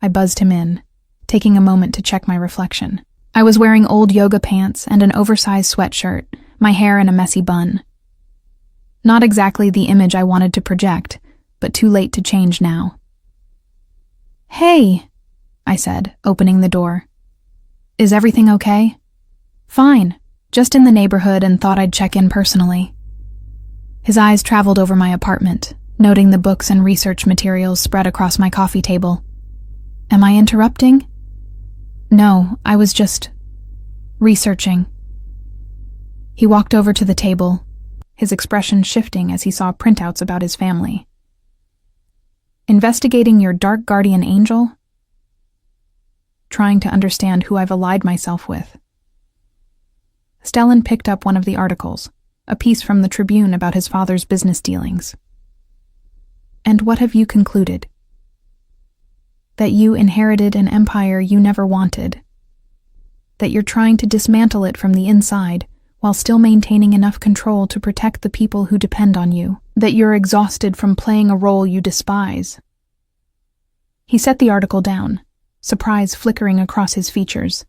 I buzzed him in, taking a moment to check my reflection. I was wearing old yoga pants and an oversized sweatshirt, my hair in a messy bun. Not exactly the image I wanted to project, but too late to change now. "Hey," I said, opening the door. "Is everything okay?" "Fine, just in the neighborhood and thought I'd check in personally." His eyes traveled over my apartment, noting the books and research materials spread across my coffee table. "Am I interrupting?" "No, I was just researching." He walked over to the table, his expression shifting as he saw printouts about his family. "Investigating your dark guardian angel?" "Trying to understand who I've allied myself with." Stellan picked up one of the articles, a piece from the Tribune about his father's business dealings. "And what have you concluded?" "That you inherited an empire you never wanted. That you're trying to dismantle it from the inside, while still maintaining enough control to protect the people who depend on you. That you're exhausted from playing a role you despise." He set the article down, surprise flickering across his features.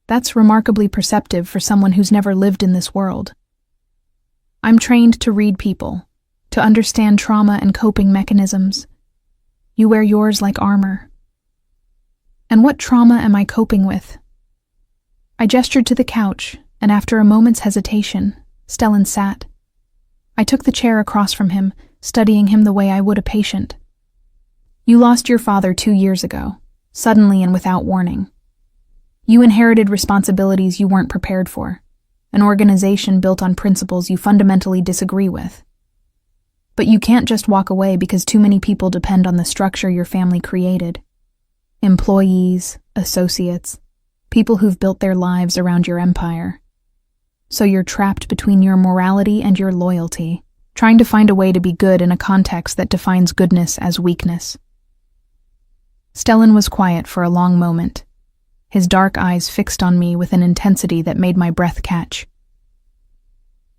"That's remarkably perceptive for someone who's never lived in this world. I'm trained to read people, to understand trauma and coping mechanisms. You wear yours like armor." "And what trauma am I coping with?" I gestured to the couch, and after a moment's hesitation, Stellan sat. I took the chair across from him, studying him the way I would a patient. "You lost your father 2 years ago, suddenly and without warning. You inherited responsibilities you weren't prepared for, an organization built on principles you fundamentally disagree with. But you can't just walk away because too many people depend on the structure your family created. Employees, associates, people who've built their lives around your empire. So you're trapped between your morality and your loyalty, trying to find a way to be good in a context that defines goodness as weakness." Stellan was quiet for a long moment, his dark eyes fixed on me with an intensity that made my breath catch.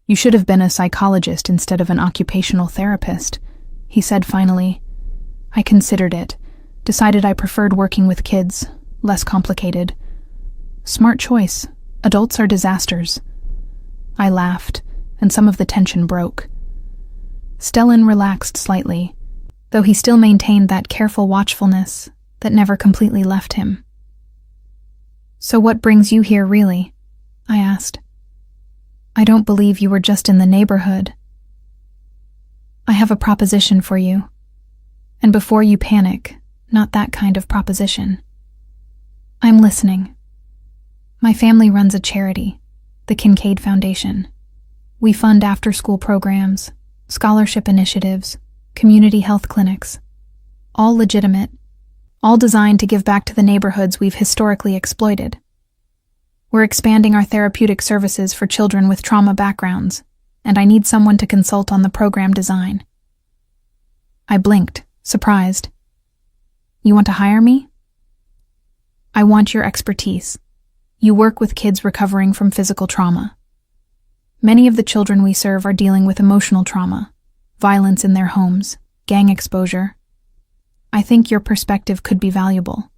"You should have been a psychologist instead of an occupational therapist," he said finally. "I considered it, decided I preferred working with kids, less complicated. Smart choice. Adults are disasters." I laughed, and some of the tension broke. Stellan relaxed slightly, though he still maintained that careful watchfulness that never completely left him. "So what brings you here, really?" I asked. "I don't believe you were just in the neighborhood." "I have a proposition for you. And before you panic, not that kind of proposition." "I'm listening." "My family runs a charity, the Kincaid Foundation. We fund after-school programs, scholarship initiatives, community health clinics. All legitimate, all designed to give back to the neighborhoods we've historically exploited. We're expanding our therapeutic services for children with trauma backgrounds, and I need someone to consult on the program design." I blinked, surprised. "You want to hire me?" "I want your expertise. You work with kids recovering from physical trauma. Many of the children we serve are dealing with emotional trauma, violence in their homes, gang exposure. I think your perspective could be valuable."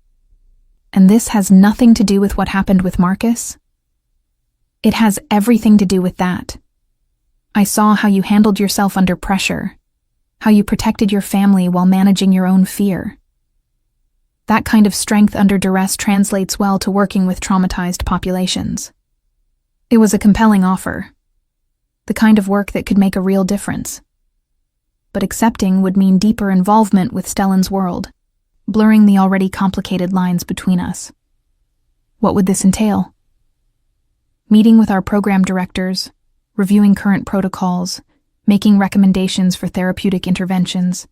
"And this has nothing to do with what happened with Marcus?" "It has everything to do with that. I saw how you handled yourself under pressure, how you protected your family while managing your own fear. That kind of strength under duress translates well to working with traumatized populations. It was a compelling offer, the kind of work that could make a real difference. But accepting would mean deeper involvement with Stellan's world, blurring the already complicated lines between us. What would this entail? Meeting with our program directors, reviewing current protocols, making recommendations for therapeutic interventions,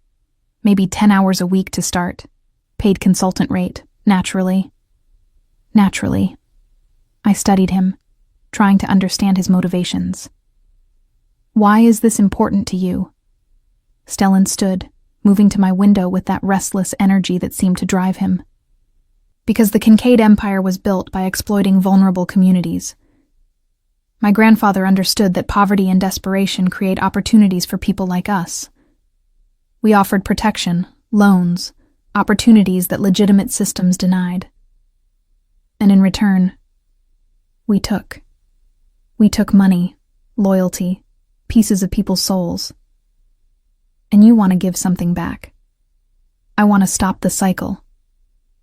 maybe 10 hours a week to start. Paid consultant rate, naturally. Naturally. I studied him, trying to understand his motivations. "Why is this important to you?" Stellan stood, moving to my window with that restless energy that seemed to drive him. Because the Kincaid Empire was built by exploiting vulnerable communities. My grandfather understood that poverty and desperation create opportunities for people like us. We offered protection, loans, opportunities that legitimate systems denied. And in return, we took. We took money, loyalty, pieces of people's souls. And you want to give something back. I want to stop the cycle.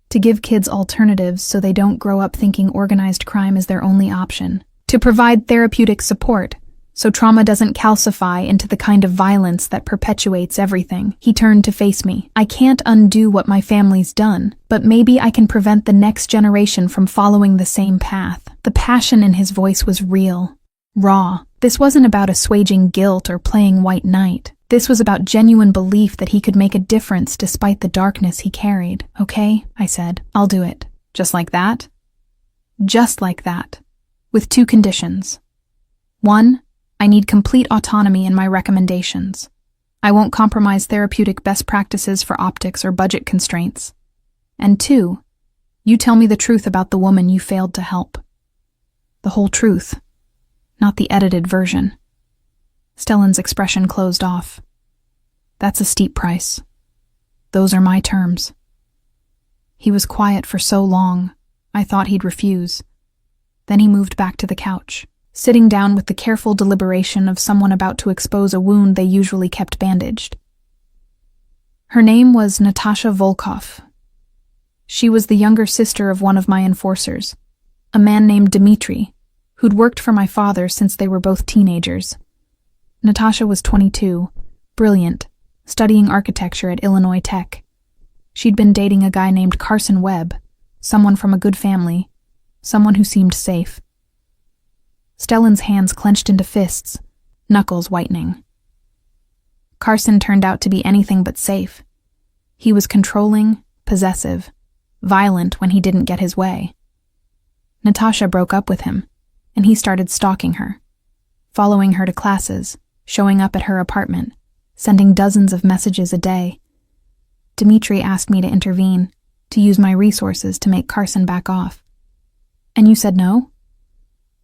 To give kids alternatives so they don't grow up thinking organized crime is their only option. To provide therapeutic support so trauma doesn't calcify into the kind of violence that perpetuates everything. He turned to face me. I can't undo what my family's done, but maybe I can prevent the next generation from following the same path. The passion in his voice was real, raw. This wasn't about assuaging guilt or playing white knight. This was about genuine belief that he could make a difference despite the darkness he carried. Okay, I said, I'll do it. Just like that? Just like that. With 2 conditions. 1, I need complete autonomy in my recommendations. I won't compromise therapeutic best practices for optics or budget constraints. And 2, you tell me the truth about the woman you failed to help. The whole truth, not the edited version. Stellan's expression closed off. That's a steep price. Those are my terms. He was quiet for so long, I thought he'd refuse. Then he moved back to the couch, sitting down with the careful deliberation of someone about to expose a wound they usually kept bandaged. Her name was Natasha Volkov. She was the younger sister of one of my enforcers, a man named Dmitri, who'd worked for my father since they were both teenagers. Natasha was 22, brilliant, studying architecture at Illinois Tech. She'd been dating a guy named Carson Webb, someone from a good family, someone who seemed safe. Stellan's hands clenched into fists, knuckles whitening. Carson turned out to be anything but safe. He was controlling, possessive, violent when he didn't get his way. Natasha broke up with him, and he started stalking her, following her to classes, showing up at her apartment, sending dozens of messages a day. Dmitri asked me to intervene, to use my resources to make Carson back off. And you said no?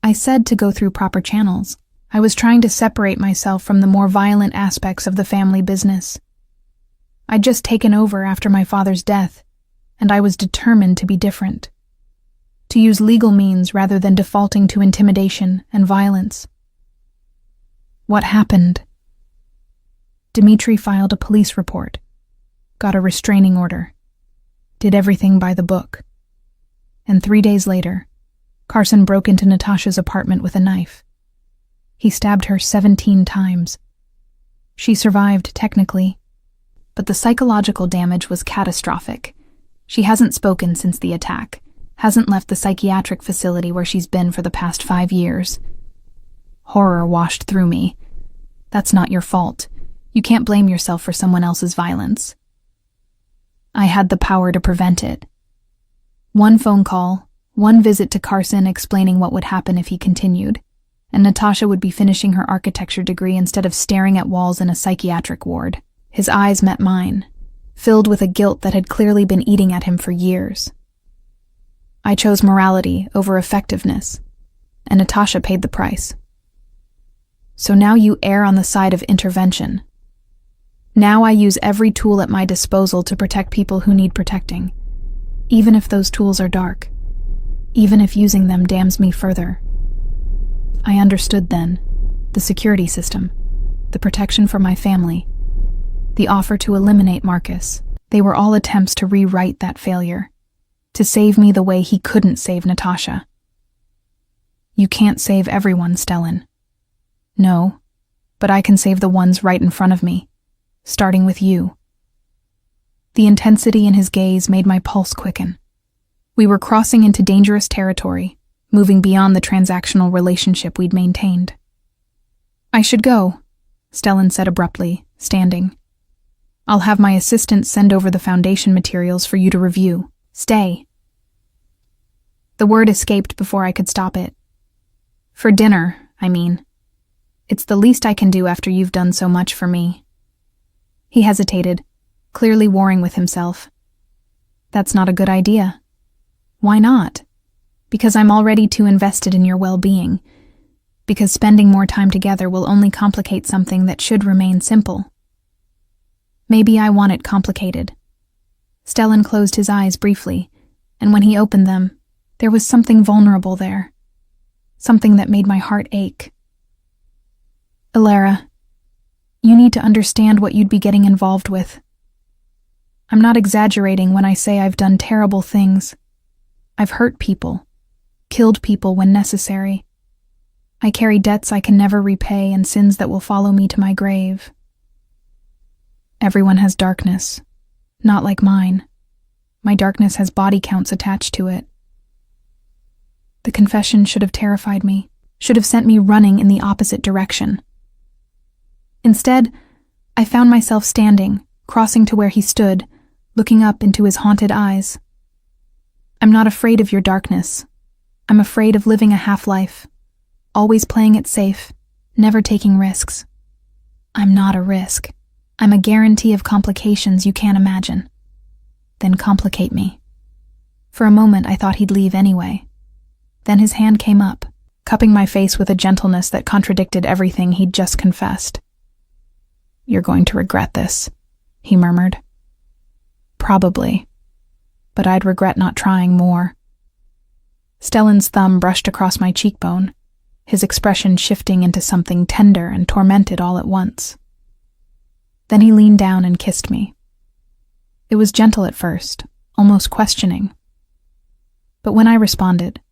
I said to go through proper channels. I was trying to separate myself from the more violent aspects of the family business. I'd just taken over after my father's death, and I was determined to be different. To use legal means rather than defaulting to intimidation and violence. What happened? Dmitri filed a police report, got a restraining order, did everything by the book. And 3 days later, Carson broke into Natasha's apartment with a knife. He stabbed her 17 times. She survived, technically, but the psychological damage was catastrophic. She hasn't spoken since the attack, hasn't left the psychiatric facility where she's been for the past 5 years. Horror washed through me. That's not your fault. You can't blame yourself for someone else's violence. I had the power to prevent it. One phone call, one visit to Carson explaining what would happen if he continued, and Natasha would be finishing her architecture degree instead of staring at walls in a psychiatric ward. His eyes met mine, filled with a guilt that had clearly been eating at him for years. I chose morality over effectiveness, and Natasha paid the price. So now you err on the side of intervention. Now I use every tool at my disposal to protect people who need protecting, even if those tools are dark, even if using them damns me further. I understood then, the security system, the protection for my family, the offer to eliminate Marcus. They were all attempts to rewrite that failure, to save me the way he couldn't save Natasha. You can't save everyone, Stellan. No, but I can save the ones right in front of me, starting with you. The intensity in his gaze made my pulse quicken. We were crossing into dangerous territory, moving beyond the transactional relationship we'd maintained. I should go, Stellan said abruptly, standing. I'll have my assistant send over the foundation materials for you to review. Stay. The word escaped before I could stop it. For dinner, I mean. It's the least I can do after you've done so much for me. He hesitated, clearly warring with himself. That's not a good idea. Why not? Because I'm already too invested in your well-being. Because spending more time together will only complicate something that should remain simple. Maybe I want it complicated. Stellan closed his eyes briefly, and when he opened them, there was something vulnerable there. Something that made my heart ache. Ilara, you need to understand what you'd be getting involved with. I'm not exaggerating when I say I've done terrible things. I've hurt people, killed people when necessary. I carry debts I can never repay and sins that will follow me to my grave. Everyone has darkness, not like mine. My darkness has body counts attached to it. The confession should have terrified me, should have sent me running in the opposite direction. Instead, I found myself standing, crossing to where he stood, looking up into his haunted eyes. I'm not afraid of your darkness. I'm afraid of living a half-life, always playing it safe, never taking risks. I'm not a risk. I'm a guarantee of complications you can't imagine. Then complicate me. For a moment, I thought he'd leave anyway. Then his hand came up, cupping my face with a gentleness that contradicted everything he'd just confessed. You're going to regret this, he murmured. Probably, but I'd regret not trying more. Stellan's thumb brushed across my cheekbone, his expression shifting into something tender and tormented all at once. Then he leaned down and kissed me. It was gentle at first, almost questioning. But when I responded,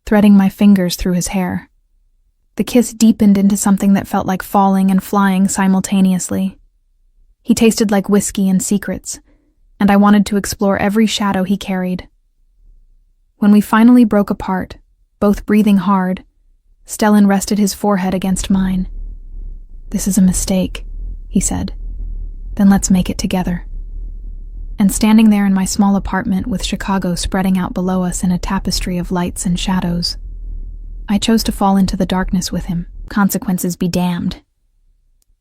threading my fingers through his hair, the kiss deepened into something that felt like falling and flying simultaneously. He tasted like whiskey and secrets, and I wanted to explore every shadow he carried. When we finally broke apart, both breathing hard, Stellan rested his forehead against mine. This is a mistake, he said. Then let's make it together. And standing there in my small apartment with Chicago spreading out below us in a tapestry of lights and shadows, I chose to fall into the darkness with him. Consequences be damned.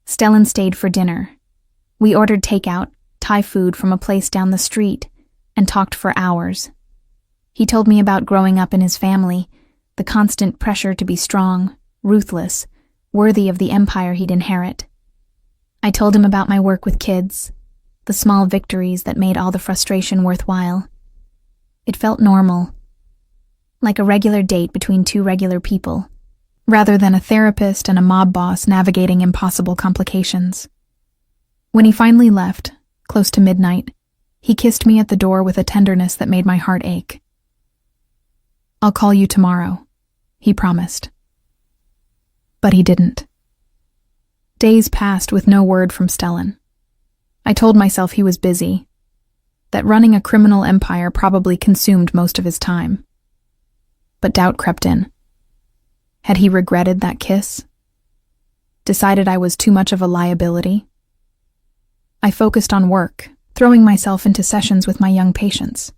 Stellan stayed for dinner. We ordered takeout, Thai food from a place down the street, and talked for hours. He told me about growing up in his family, the constant pressure to be strong, ruthless, worthy of the empire he'd inherit. I told him about my work with kids, the small victories that made all the frustration worthwhile. It felt normal, like a regular date between two regular people, rather than a therapist and a mob boss navigating impossible complications. When he finally left, close to midnight, he kissed me at the door with a tenderness that made my heart ache. I'll call you tomorrow, he promised. But he didn't. Days passed with no word from Stellan. I told myself he was busy, that running a criminal empire probably consumed most of his time. But doubt crept in. Had he regretted that kiss? Decided I was too much of a liability? I focused on work, throwing myself into sessions with my young patients.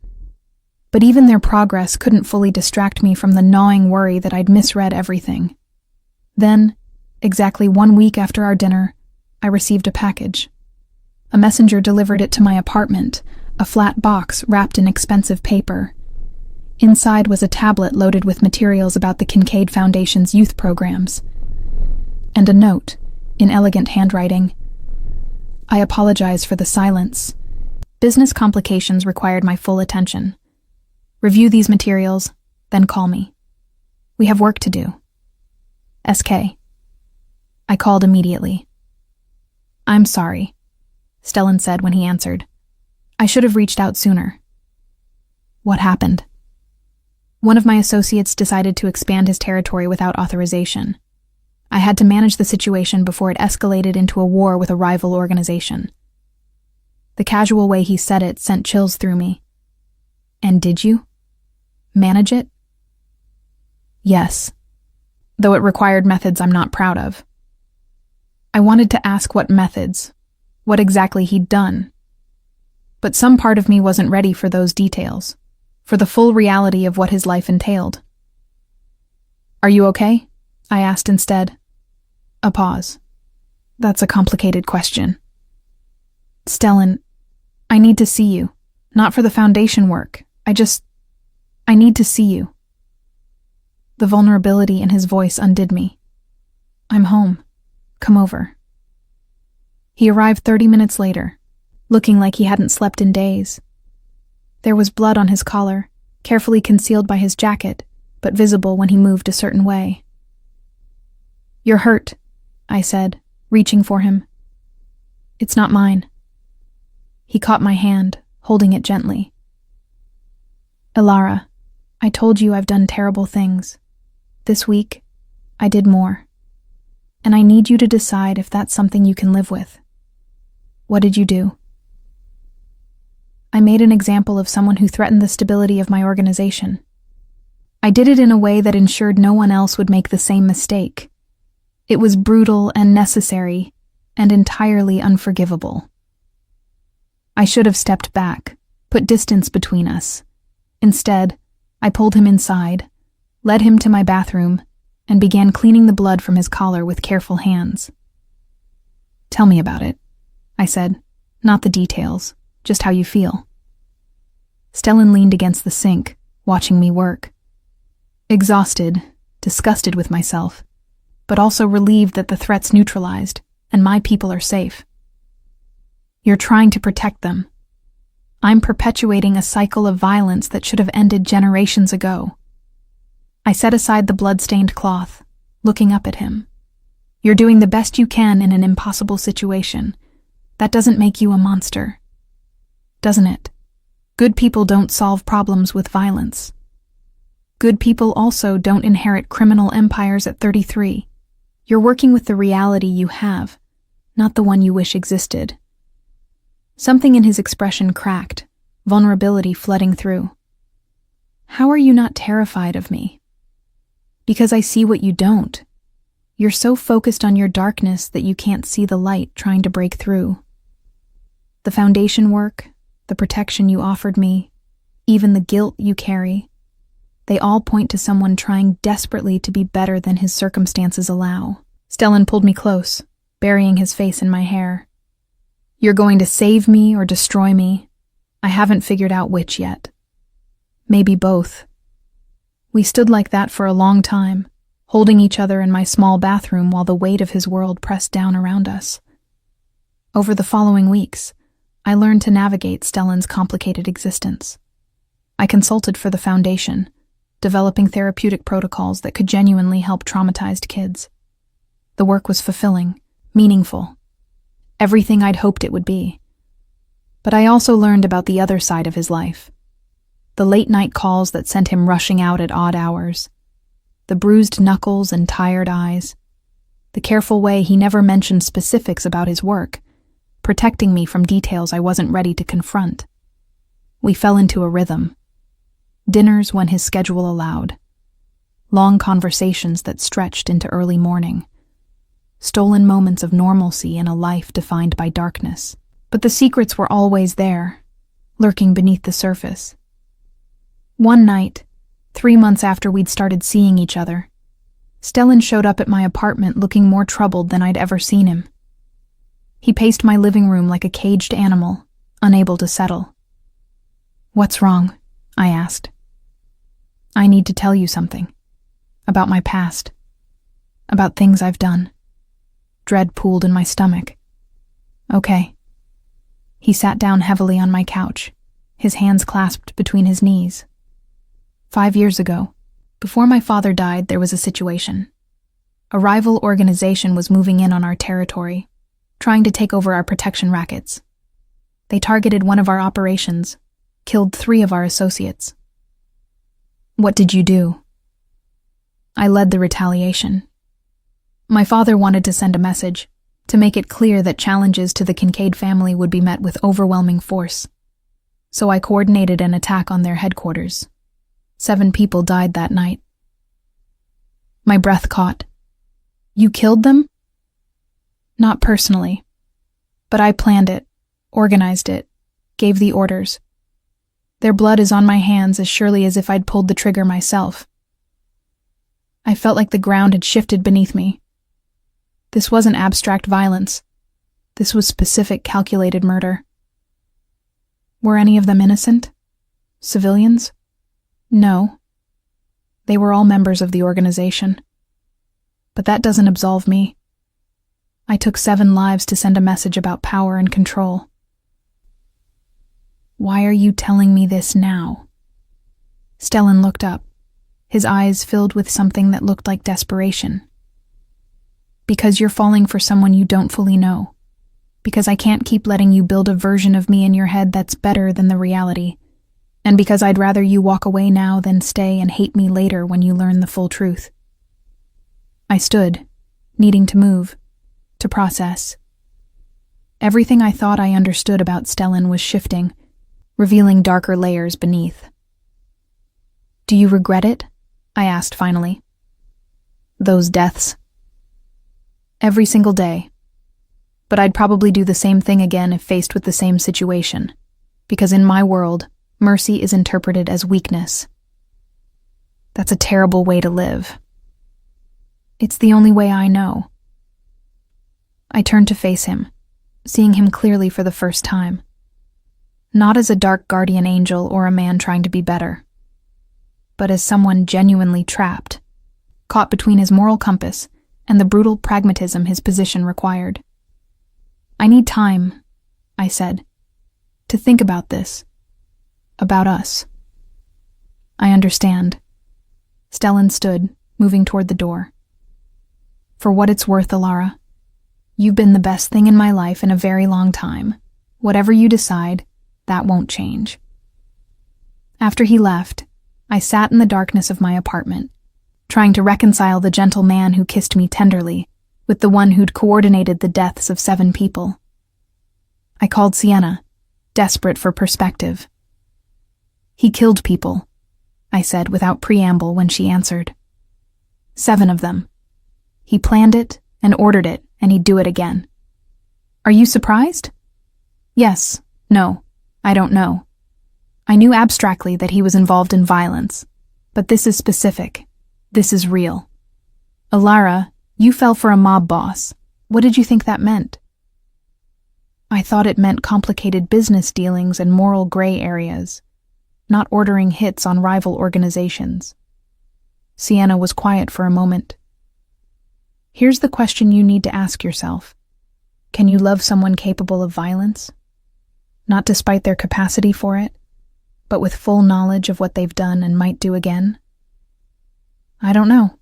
But even their progress couldn't fully distract me from the gnawing worry that I'd misread everything. Then, exactly 1 week after our dinner, I received a package. A messenger delivered it to my apartment, a flat box wrapped in expensive paper. Inside was a tablet loaded with materials about the Kincaid Foundation's youth programs. And a note, in elegant handwriting. I apologize for the silence. Business complications required my full attention. Review these materials, then call me. We have work to do. SK. I called immediately. I'm sorry, Stellan said when he answered. I should have reached out sooner. What happened? One of my associates decided to expand his territory without authorization. I had to manage the situation before it escalated into a war with a rival organization. The casual way he said it sent chills through me. And did you? Manage it? Yes, though it required methods I'm not proud of. I wanted to ask what methods, what exactly he'd done. But some part of me wasn't ready for those details, for the full reality of what his life entailed. Are you okay? I asked instead. A pause. That's a complicated question. Stellan, I need to see you. Not for the foundation work. I need to see you. The vulnerability in his voice undid me. I'm home. Come over. He arrived 30 minutes later, looking like he hadn't slept in days. There was blood on his collar, carefully concealed by his jacket, but visible when he moved a certain way. You're hurt, I said, reaching for him. It's not mine. He caught my hand, holding it gently. Ilara, I told you I've done terrible things. This week, I did more. And I need you to decide if that's something you can live with. What did you do? I made an example of someone who threatened the stability of my organization. I did it in a way that ensured no one else would make the same mistake. It was brutal and necessary, and entirely unforgivable. I should have stepped back, put distance between us. Instead, I pulled him inside, led him to my bathroom, and began cleaning the blood from his collar with careful hands. Tell me about it, I said, not the details, just how you feel. Stellan leaned against the sink, watching me work. Exhausted, disgusted with myself, but also relieved that the threat's neutralized and my people are safe. You're trying to protect them. I'm perpetuating a cycle of violence that should have ended generations ago. I set aside the blood-stained cloth, looking up at him. You're doing the best you can in an impossible situation. That doesn't make you a monster. Doesn't it? Good people don't solve problems with violence. Good people also don't inherit criminal empires at 33. You're working with the reality you have, not the one you wish existed. Something in his expression cracked, vulnerability flooding through. How are you not terrified of me? Because I see what you don't. You're so focused on your darkness that you can't see the light trying to break through. The foundation work, the protection you offered me, even the guilt you carry, they all point to someone trying desperately to be better than his circumstances allow. Stellan pulled me close, burying his face in my hair. You're going to save me or destroy me. I haven't figured out which yet. Maybe both. We stood like that for a long time, holding each other in my small bathroom while the weight of his world pressed down around us. Over the following weeks, I learned to navigate Stellan's complicated existence. I consulted for the foundation, developing therapeutic protocols that could genuinely help traumatized kids. The work was fulfilling, meaningful, everything I'd hoped it would be. But I also learned about the other side of his life. The late-night calls that sent him rushing out at odd hours. The bruised knuckles and tired eyes. The careful way he never mentioned specifics about his work, protecting me from details I wasn't ready to confront. We fell into a rhythm. Dinners when his schedule allowed. Long conversations that stretched into early morning. Stolen moments of normalcy in a life defined by darkness. But the secrets were always there, lurking beneath the surface. One night, 3 months after we'd started seeing each other, Stellan showed up at my apartment looking more troubled than I'd ever seen him. He paced my living room like a caged animal, unable to settle. What's wrong? I asked. I need to tell you something. About my past. About things I've done. Dread pooled in my stomach. Okay. He sat down heavily on my couch, his hands clasped between his knees. 5 years ago, before my father died, there was a situation. A rival organization was moving in on our territory, trying to take over our protection rackets. They targeted one of our operations, killed 3 of our associates. What did you do? I led the retaliation. My father wanted to send a message, to make it clear that challenges to the Kincaid family would be met with overwhelming force. So I coordinated an attack on their headquarters. 7 people died that night. My breath caught. You killed them? Not personally. But I planned it, organized it, gave the orders. Their blood is on my hands as surely as if I'd pulled the trigger myself. I felt like the ground had shifted beneath me. This wasn't abstract violence. This was specific, calculated murder. Were any of them innocent? Civilians? No. They were all members of the organization. But that doesn't absolve me. I took 7 lives to send a message about power and control. Why are you telling me this now? Stellan looked up, his eyes filled with something that looked like desperation. Because you're falling for someone you don't fully know. Because I can't keep letting you build a version of me in your head that's better than the reality. And because I'd rather you walk away now than stay and hate me later when you learn the full truth. I stood, needing to move, to process. Everything I thought I understood about Stellan was shifting, revealing darker layers beneath. Do you regret it? I asked finally. Those deaths? Every single day. But I'd probably do the same thing again if faced with the same situation. Because in my world, mercy is interpreted as weakness. That's a terrible way to live. It's the only way I know. I turned to face him, seeing him clearly for the first time. Not as a dark guardian angel or a man trying to be better, but as someone genuinely trapped, caught between his moral compass and the brutal pragmatism his position required. I need time, I said, to think about this. About us. I understand. Stellan stood, moving toward the door. For what it's worth, Alara, you've been the best thing in my life in a very long time. Whatever you decide, that won't change. After he left, I sat in the darkness of my apartment, trying to reconcile the gentle man who kissed me tenderly with the one who'd coordinated the deaths of 7 people. I called Sienna, desperate for perspective. He killed people, I said without preamble when she answered. 7 of them. He planned it and ordered it, and he'd do it again. Are you surprised? Yes, no, I don't know. I knew abstractly that he was involved in violence, but this is specific. This is real. Alara, you fell for a mob boss. What did you think that meant? I thought it meant complicated business dealings and moral gray areas, not ordering hits on rival organizations. Sienna was quiet for a moment. Here's the question you need to ask yourself. Can you love someone capable of violence? Not despite their capacity for it, but with full knowledge of what they've done and might do again? I don't know.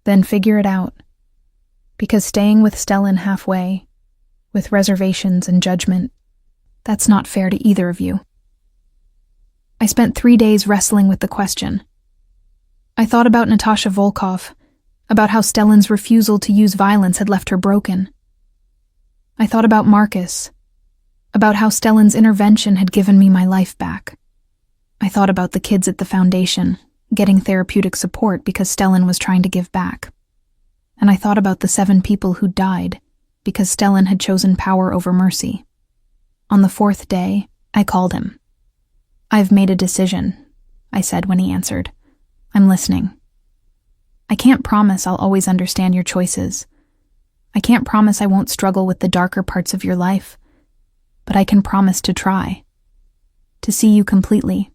Then figure it out. Because staying with Stellan halfway, with reservations and judgment, that's not fair to either of you. I spent 3 days wrestling with the question. I thought about Natasha Volkov, about how Stellan's refusal to use violence had left her broken. I thought about Marcus, about how Stellan's intervention had given me my life back. I thought about the kids at the foundation, getting therapeutic support because Stellan was trying to give back. And I thought about the 7 people who died because Stellan had chosen power over mercy. On the 4th day, I called him. I've made a decision, I said when he answered. I'm listening. I can't promise I'll always understand your choices. I can't promise I won't struggle with the darker parts of your life, but I can promise to try. To see you completely,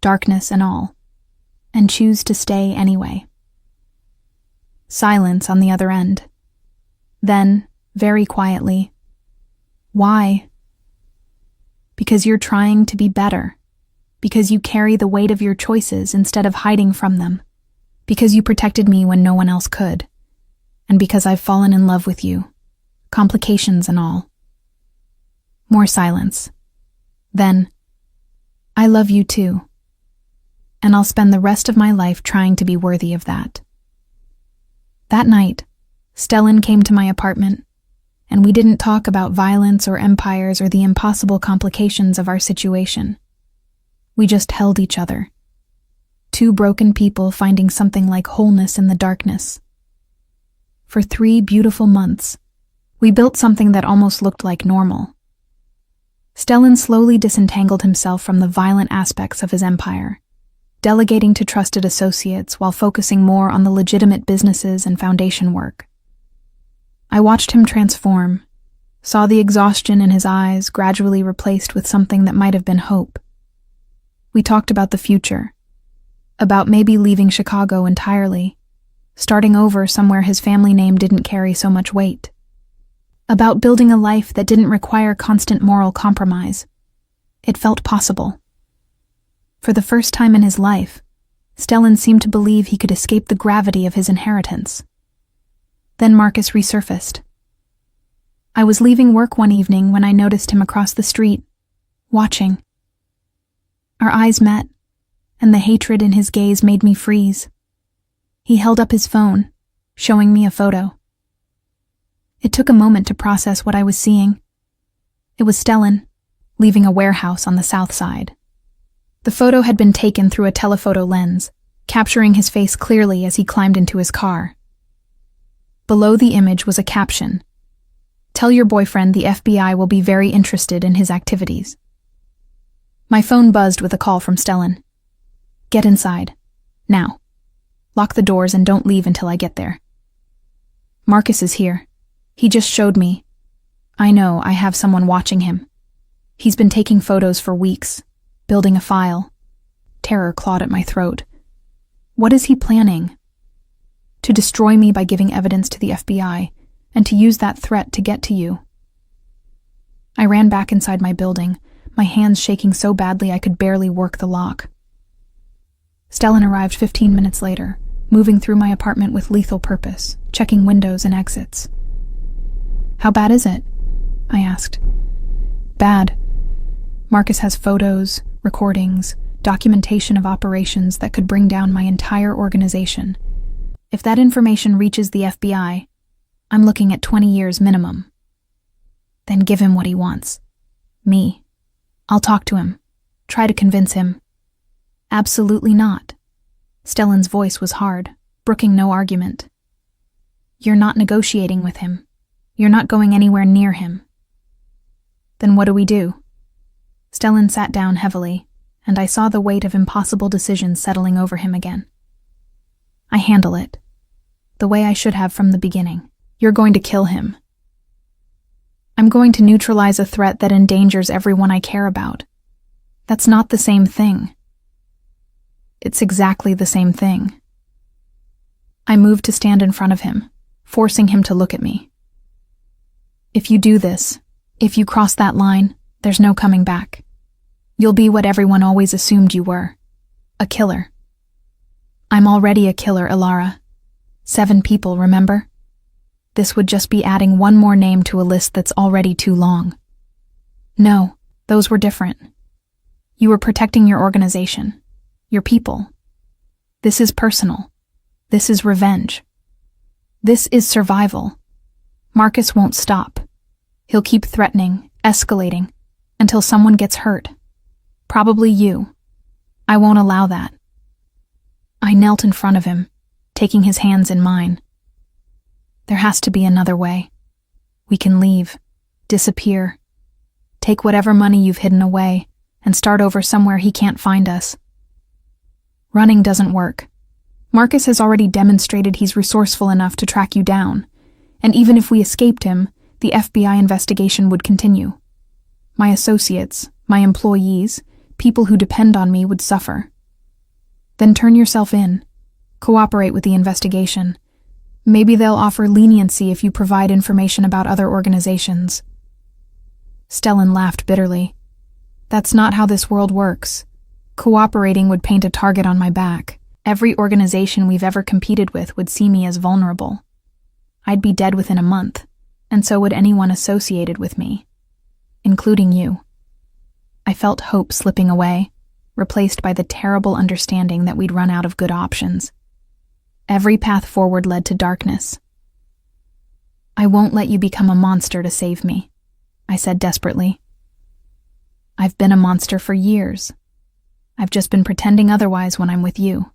darkness and all, and choose to stay anyway. Silence on the other end. Then, very quietly, why? Because you're trying to be better. Because you carry the weight of your choices instead of hiding from them. Because you protected me when no one else could. And because I've fallen in love with you. Complications and all. More silence. Then, I love you too. And I'll spend the rest of my life trying to be worthy of that. That night, Stellan came to my apartment, and we didn't talk about violence or empires or the impossible complications of our situation. We just held each other. 2 broken people finding something like wholeness in the darkness. For 3 beautiful months, we built something that almost looked like normal. Stellan slowly disentangled himself from the violent aspects of his empire, delegating to trusted associates while focusing more on the legitimate businesses and foundation work. I watched him transform, saw the exhaustion in his eyes gradually replaced with something that might have been hope. We talked about the future, about maybe leaving Chicago entirely, starting over somewhere his family name didn't carry so much weight, about building a life that didn't require constant moral compromise. It felt possible. For the first time in his life, Stellan seemed to believe he could escape the gravity of his inheritance. Then Marcus resurfaced. I was leaving work one evening when I noticed him across the street, watching. Our eyes met, and the hatred in his gaze made me freeze. He held up his phone, showing me a photo. It took a moment to process what I was seeing. It was Stellan, leaving a warehouse on the south side. The photo had been taken through a telephoto lens, capturing his face clearly as he climbed into his car. Below the image was a caption: "Tell your boyfriend the FBI will be very interested in his activities." My phone buzzed with a call from Stellan. "Get inside. Now. Lock the doors and don't leave until I get there." "Marcus is here. He just showed me. I know, I have someone watching him. He's been taking photos for weeks, building a file." Terror clawed at my throat. What is he planning? To destroy me by giving evidence to the FBI, and to use that threat to get to you. I ran back inside my building, my hands shaking so badly I could barely work the lock. Stellan arrived 15 minutes later, moving through my apartment with lethal purpose, checking windows and exits. "How bad is it?" I asked. "Bad. Marcus has photos, recordings, documentation of operations that could bring down my entire organization. If that information reaches the FBI, I'm looking at 20 years minimum." "Then give him what he wants. Me. I'll talk to him. Try to convince him." "Absolutely not." Stellan's voice was hard, brooking no argument. "You're not negotiating with him. You're not going anywhere near him." "Then what do we do?" Stellan sat down heavily, and I saw the weight of impossible decisions settling over him again. "I handle it. The way I should have from the beginning. You're going to kill him." "I'm going to neutralize a threat that endangers everyone I care about. That's not the same thing." "It's exactly the same thing." I moved to stand in front of him, forcing him to look at me. "If you do this, if you cross that line, there's no coming back. You'll be what everyone always assumed you were. A killer." "I'm already a killer, Ilara. 7 people, remember? This would just be adding one more name to a list that's already too long." "No, those were different. You were protecting your organization, your people. This is personal. This is revenge. This is survival. Marcus won't stop. He'll keep threatening, escalating, until someone gets hurt. Probably you. I won't allow that." I knelt in front of him, taking his hands in mine. "There has to be another way. We can leave, disappear, take whatever money you've hidden away, and start over somewhere he can't find us. Running doesn't work. Marcus has already demonstrated he's resourceful enough to track you down, and even if we escaped him, the FBI investigation would continue. My associates, my employees, people who depend on me would suffer. Then turn yourself in. Cooperate with the investigation. Maybe they'll offer leniency if you provide information about other organizations." Stellan laughed bitterly. "That's not how this world works. Cooperating would paint a target on my back. Every organization we've ever competed with would see me as vulnerable. I'd be dead within a month, and so would anyone associated with me, including you." I felt hope slipping away, replaced by the terrible understanding that we'd run out of good options. Every path forward led to darkness. "I won't let you become a monster to save me," I said desperately. "I've been a monster for years. I've just been pretending otherwise when I'm with you."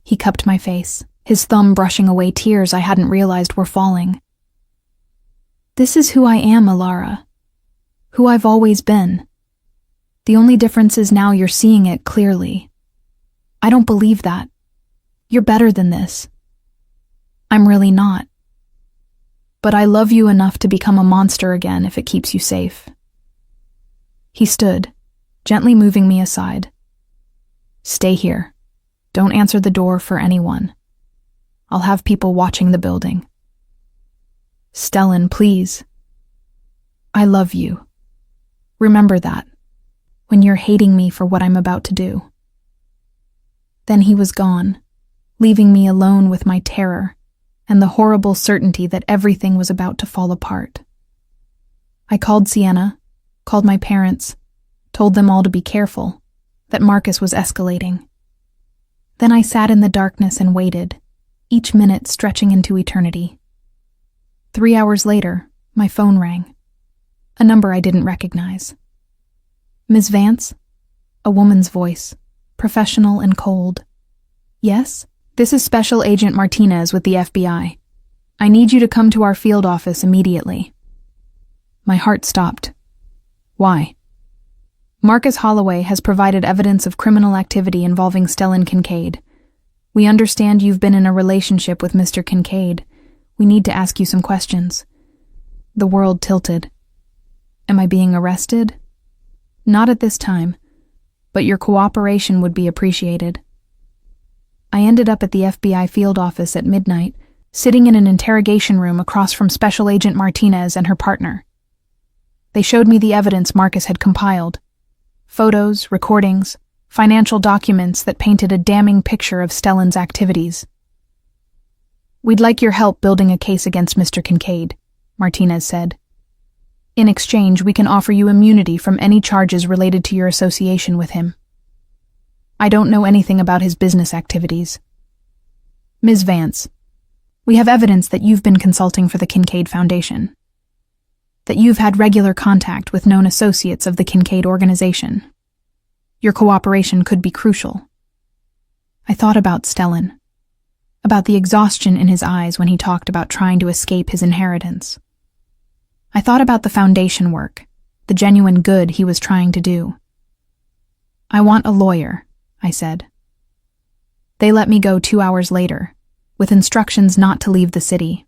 He cupped my face, his thumb brushing away tears I hadn't realized were falling. "This is who I am, Ilara. Who I've always been. The only difference is now you're seeing it clearly. I don't believe that. You're better than this." "I'm really not." But I love you enough to become a monster again if it keeps you safe. He stood, gently moving me aside. Stay here. Don't answer the door for anyone. I'll have people watching the building. Stellan, please. I love you. Remember that, when you're hating me for what I'm about to do. Then he was gone, leaving me alone with my terror and the horrible certainty that everything was about to fall apart. I called Sienna, called my parents, told them all to be careful, that Marcus was escalating. Then I sat in the darkness and waited, each minute stretching into eternity. 3 hours later, my phone rang. A number I didn't recognize. Ms. Vance? A woman's voice, professional and cold. Yes? This is Special Agent Martinez with the FBI. I need you to come to our field office immediately. My heart stopped. Why? Marcus Holloway has provided evidence of criminal activity involving Stellan Kincaid. We understand you've been in a relationship with Mr. Kincaid. We need to ask you some questions. The world tilted. Am I being arrested? Not at this time, but your cooperation would be appreciated. I ended up at the FBI field office at midnight, sitting in an interrogation room across from Special Agent Martinez and her partner. They showed me the evidence Marcus had compiled. Photos, recordings, financial documents that painted a damning picture of Stellan's activities. We'd like your help building a case against Mr. Kincaid, Martinez said. In exchange, we can offer you immunity from any charges related to your association with him. I don't know anything about his business activities. Ms. Vance, we have evidence that you've been consulting for the Kincaid Foundation, that you've had regular contact with known associates of the Kincaid organization. Your cooperation could be crucial. I thought about Stellan, about the exhaustion in his eyes when he talked about trying to escape his inheritance. I thought about the foundation work, the genuine good he was trying to do. I want a lawyer, I said. They let me go 2 hours later, with instructions not to leave the city.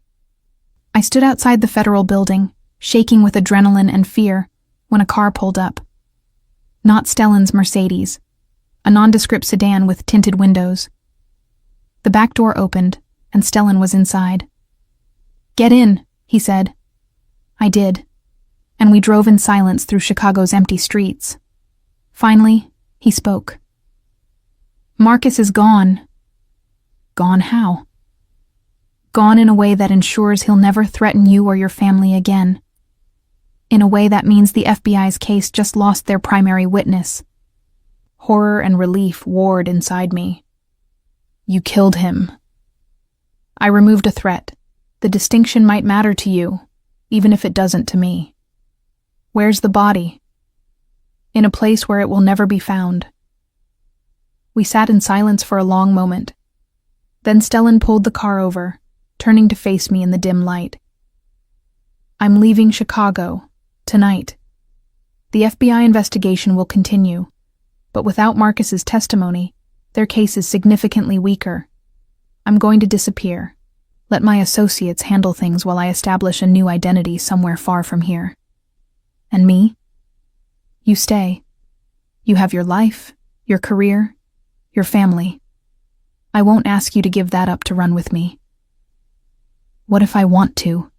I stood outside the federal building, shaking with adrenaline and fear, when a car pulled up. Not Stellan's Mercedes, a nondescript sedan with tinted windows. The back door opened, and Stellan was inside. Get in, he said. I did, and we drove in silence through Chicago's empty streets. Finally, he spoke. Marcus is gone. Gone how? Gone in a way that ensures he'll never threaten you or your family again. In a way that means the FBI's case just lost their primary witness. Horror and relief warred inside me. You killed him. I removed a threat. The distinction might matter to you, even if it doesn't to me. Where's the body? In a place where it will never be found. We sat in silence for a long moment. Then Stellan pulled the car over, turning to face me in the dim light. I'm leaving Chicago, tonight. The FBI investigation will continue, but without Marcus's testimony, their case is significantly weaker. I'm going to disappear. Let my associates handle things while I establish a new identity somewhere far from here. And me? You stay. You have your life, your career, your family. I won't ask you to give that up to run with me. What if I want to?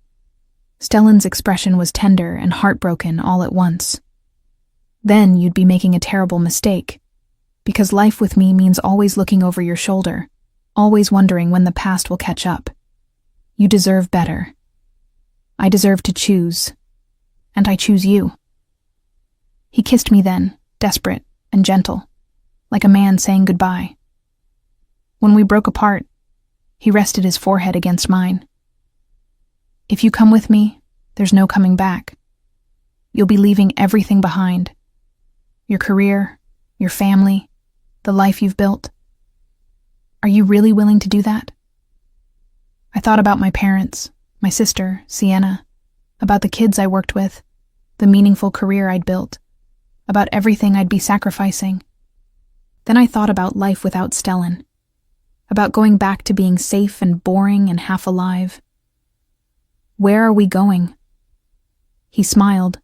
Stellan's expression was tender and heartbroken all at once. Then you'd be making a terrible mistake, because life with me means always looking over your shoulder, always wondering when the past will catch up. You deserve better. I deserve to choose, and I choose you. He kissed me then, desperate and gentle, like a man saying goodbye. When we broke apart, he rested his forehead against mine. If you come with me, there's no coming back. You'll be leaving everything behind. Your career, your family, the life you've built. Are you really willing to do that? I thought about my parents, my sister, Sienna, about the kids I worked with, the meaningful career I'd built, about everything I'd be sacrificing. Then I thought about life without Stellan, about going back to being safe and boring and half alive. Where are we going?" He smiled,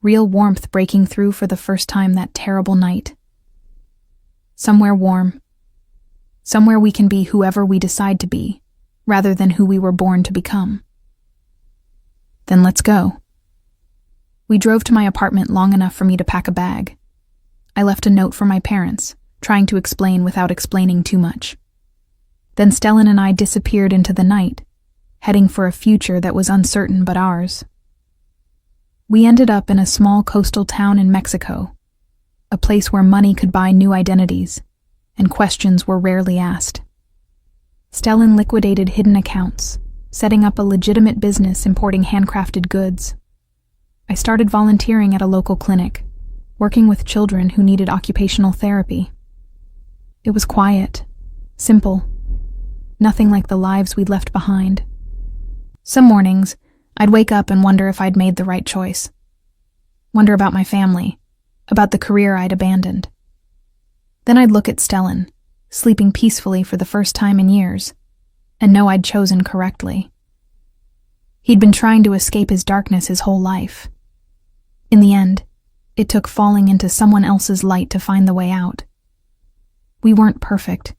real warmth breaking through for the first time that terrible night. "Somewhere warm. Somewhere we can be whoever we decide to be, rather than who we were born to become." "Then let's go." We drove to my apartment long enough for me to pack a bag. I left a note for my parents, trying to explain without explaining too much. Then Stellan and I disappeared into the night, heading for a future that was uncertain but ours. We ended up in a small coastal town in Mexico, a place where money could buy new identities, and questions were rarely asked. Stellan liquidated hidden accounts, setting up a legitimate business importing handcrafted goods. I started volunteering at a local clinic, working with children who needed occupational therapy. It was quiet, simple, nothing like the lives we'd left behind. Some mornings, I'd wake up and wonder if I'd made the right choice. Wonder about my family, about the career I'd abandoned. Then I'd look at Stellan, sleeping peacefully for the first time in years, and know I'd chosen correctly. He'd been trying to escape his darkness his whole life. In the end, it took falling into someone else's light to find the way out. We weren't perfect.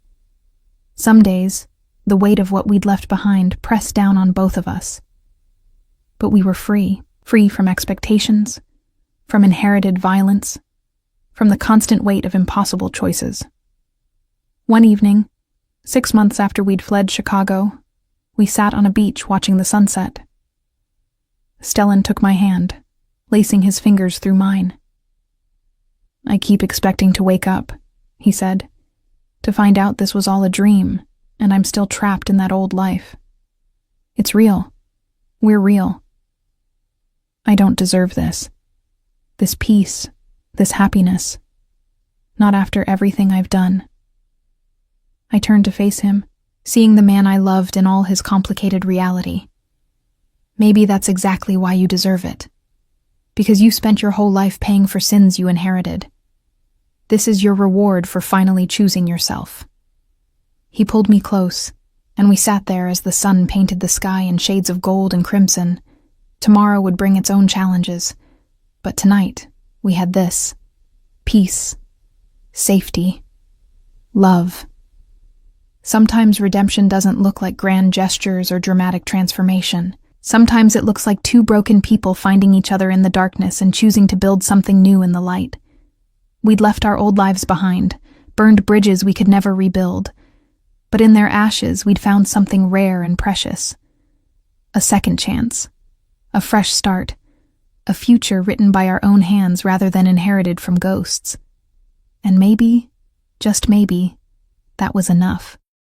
Some days, the weight of what we'd left behind pressed down on both of us. But we were free from expectations, from inherited violence, from the constant weight of impossible choices. One evening, 6 months after we'd fled Chicago, we sat on a beach watching the sunset. Stellan took my hand, lacing his fingers through mine. "I keep expecting to wake up," he said, "to find out this was all a dream, and I'm still trapped in that old life. It's real. We're real. I don't deserve this. This peace, this happiness. Not after everything I've done." I turned to face him, seeing the man I loved in all his complicated reality. "Maybe that's exactly why you deserve it. Because you spent your whole life paying for sins you inherited. This is your reward for finally choosing yourself." He pulled me close, and we sat there as the sun painted the sky in shades of gold and crimson. Tomorrow would bring its own challenges, but tonight we had this: peace, safety, love. Sometimes redemption doesn't look like grand gestures or dramatic transformation. Sometimes it looks like two broken people finding each other in the darkness and choosing to build something new in the light. We'd left our old lives behind, burned bridges we could never rebuild. But in their ashes, we'd found something rare and precious. A second chance, a fresh start, a future written by our own hands rather than inherited from ghosts. And maybe, just maybe, that was enough.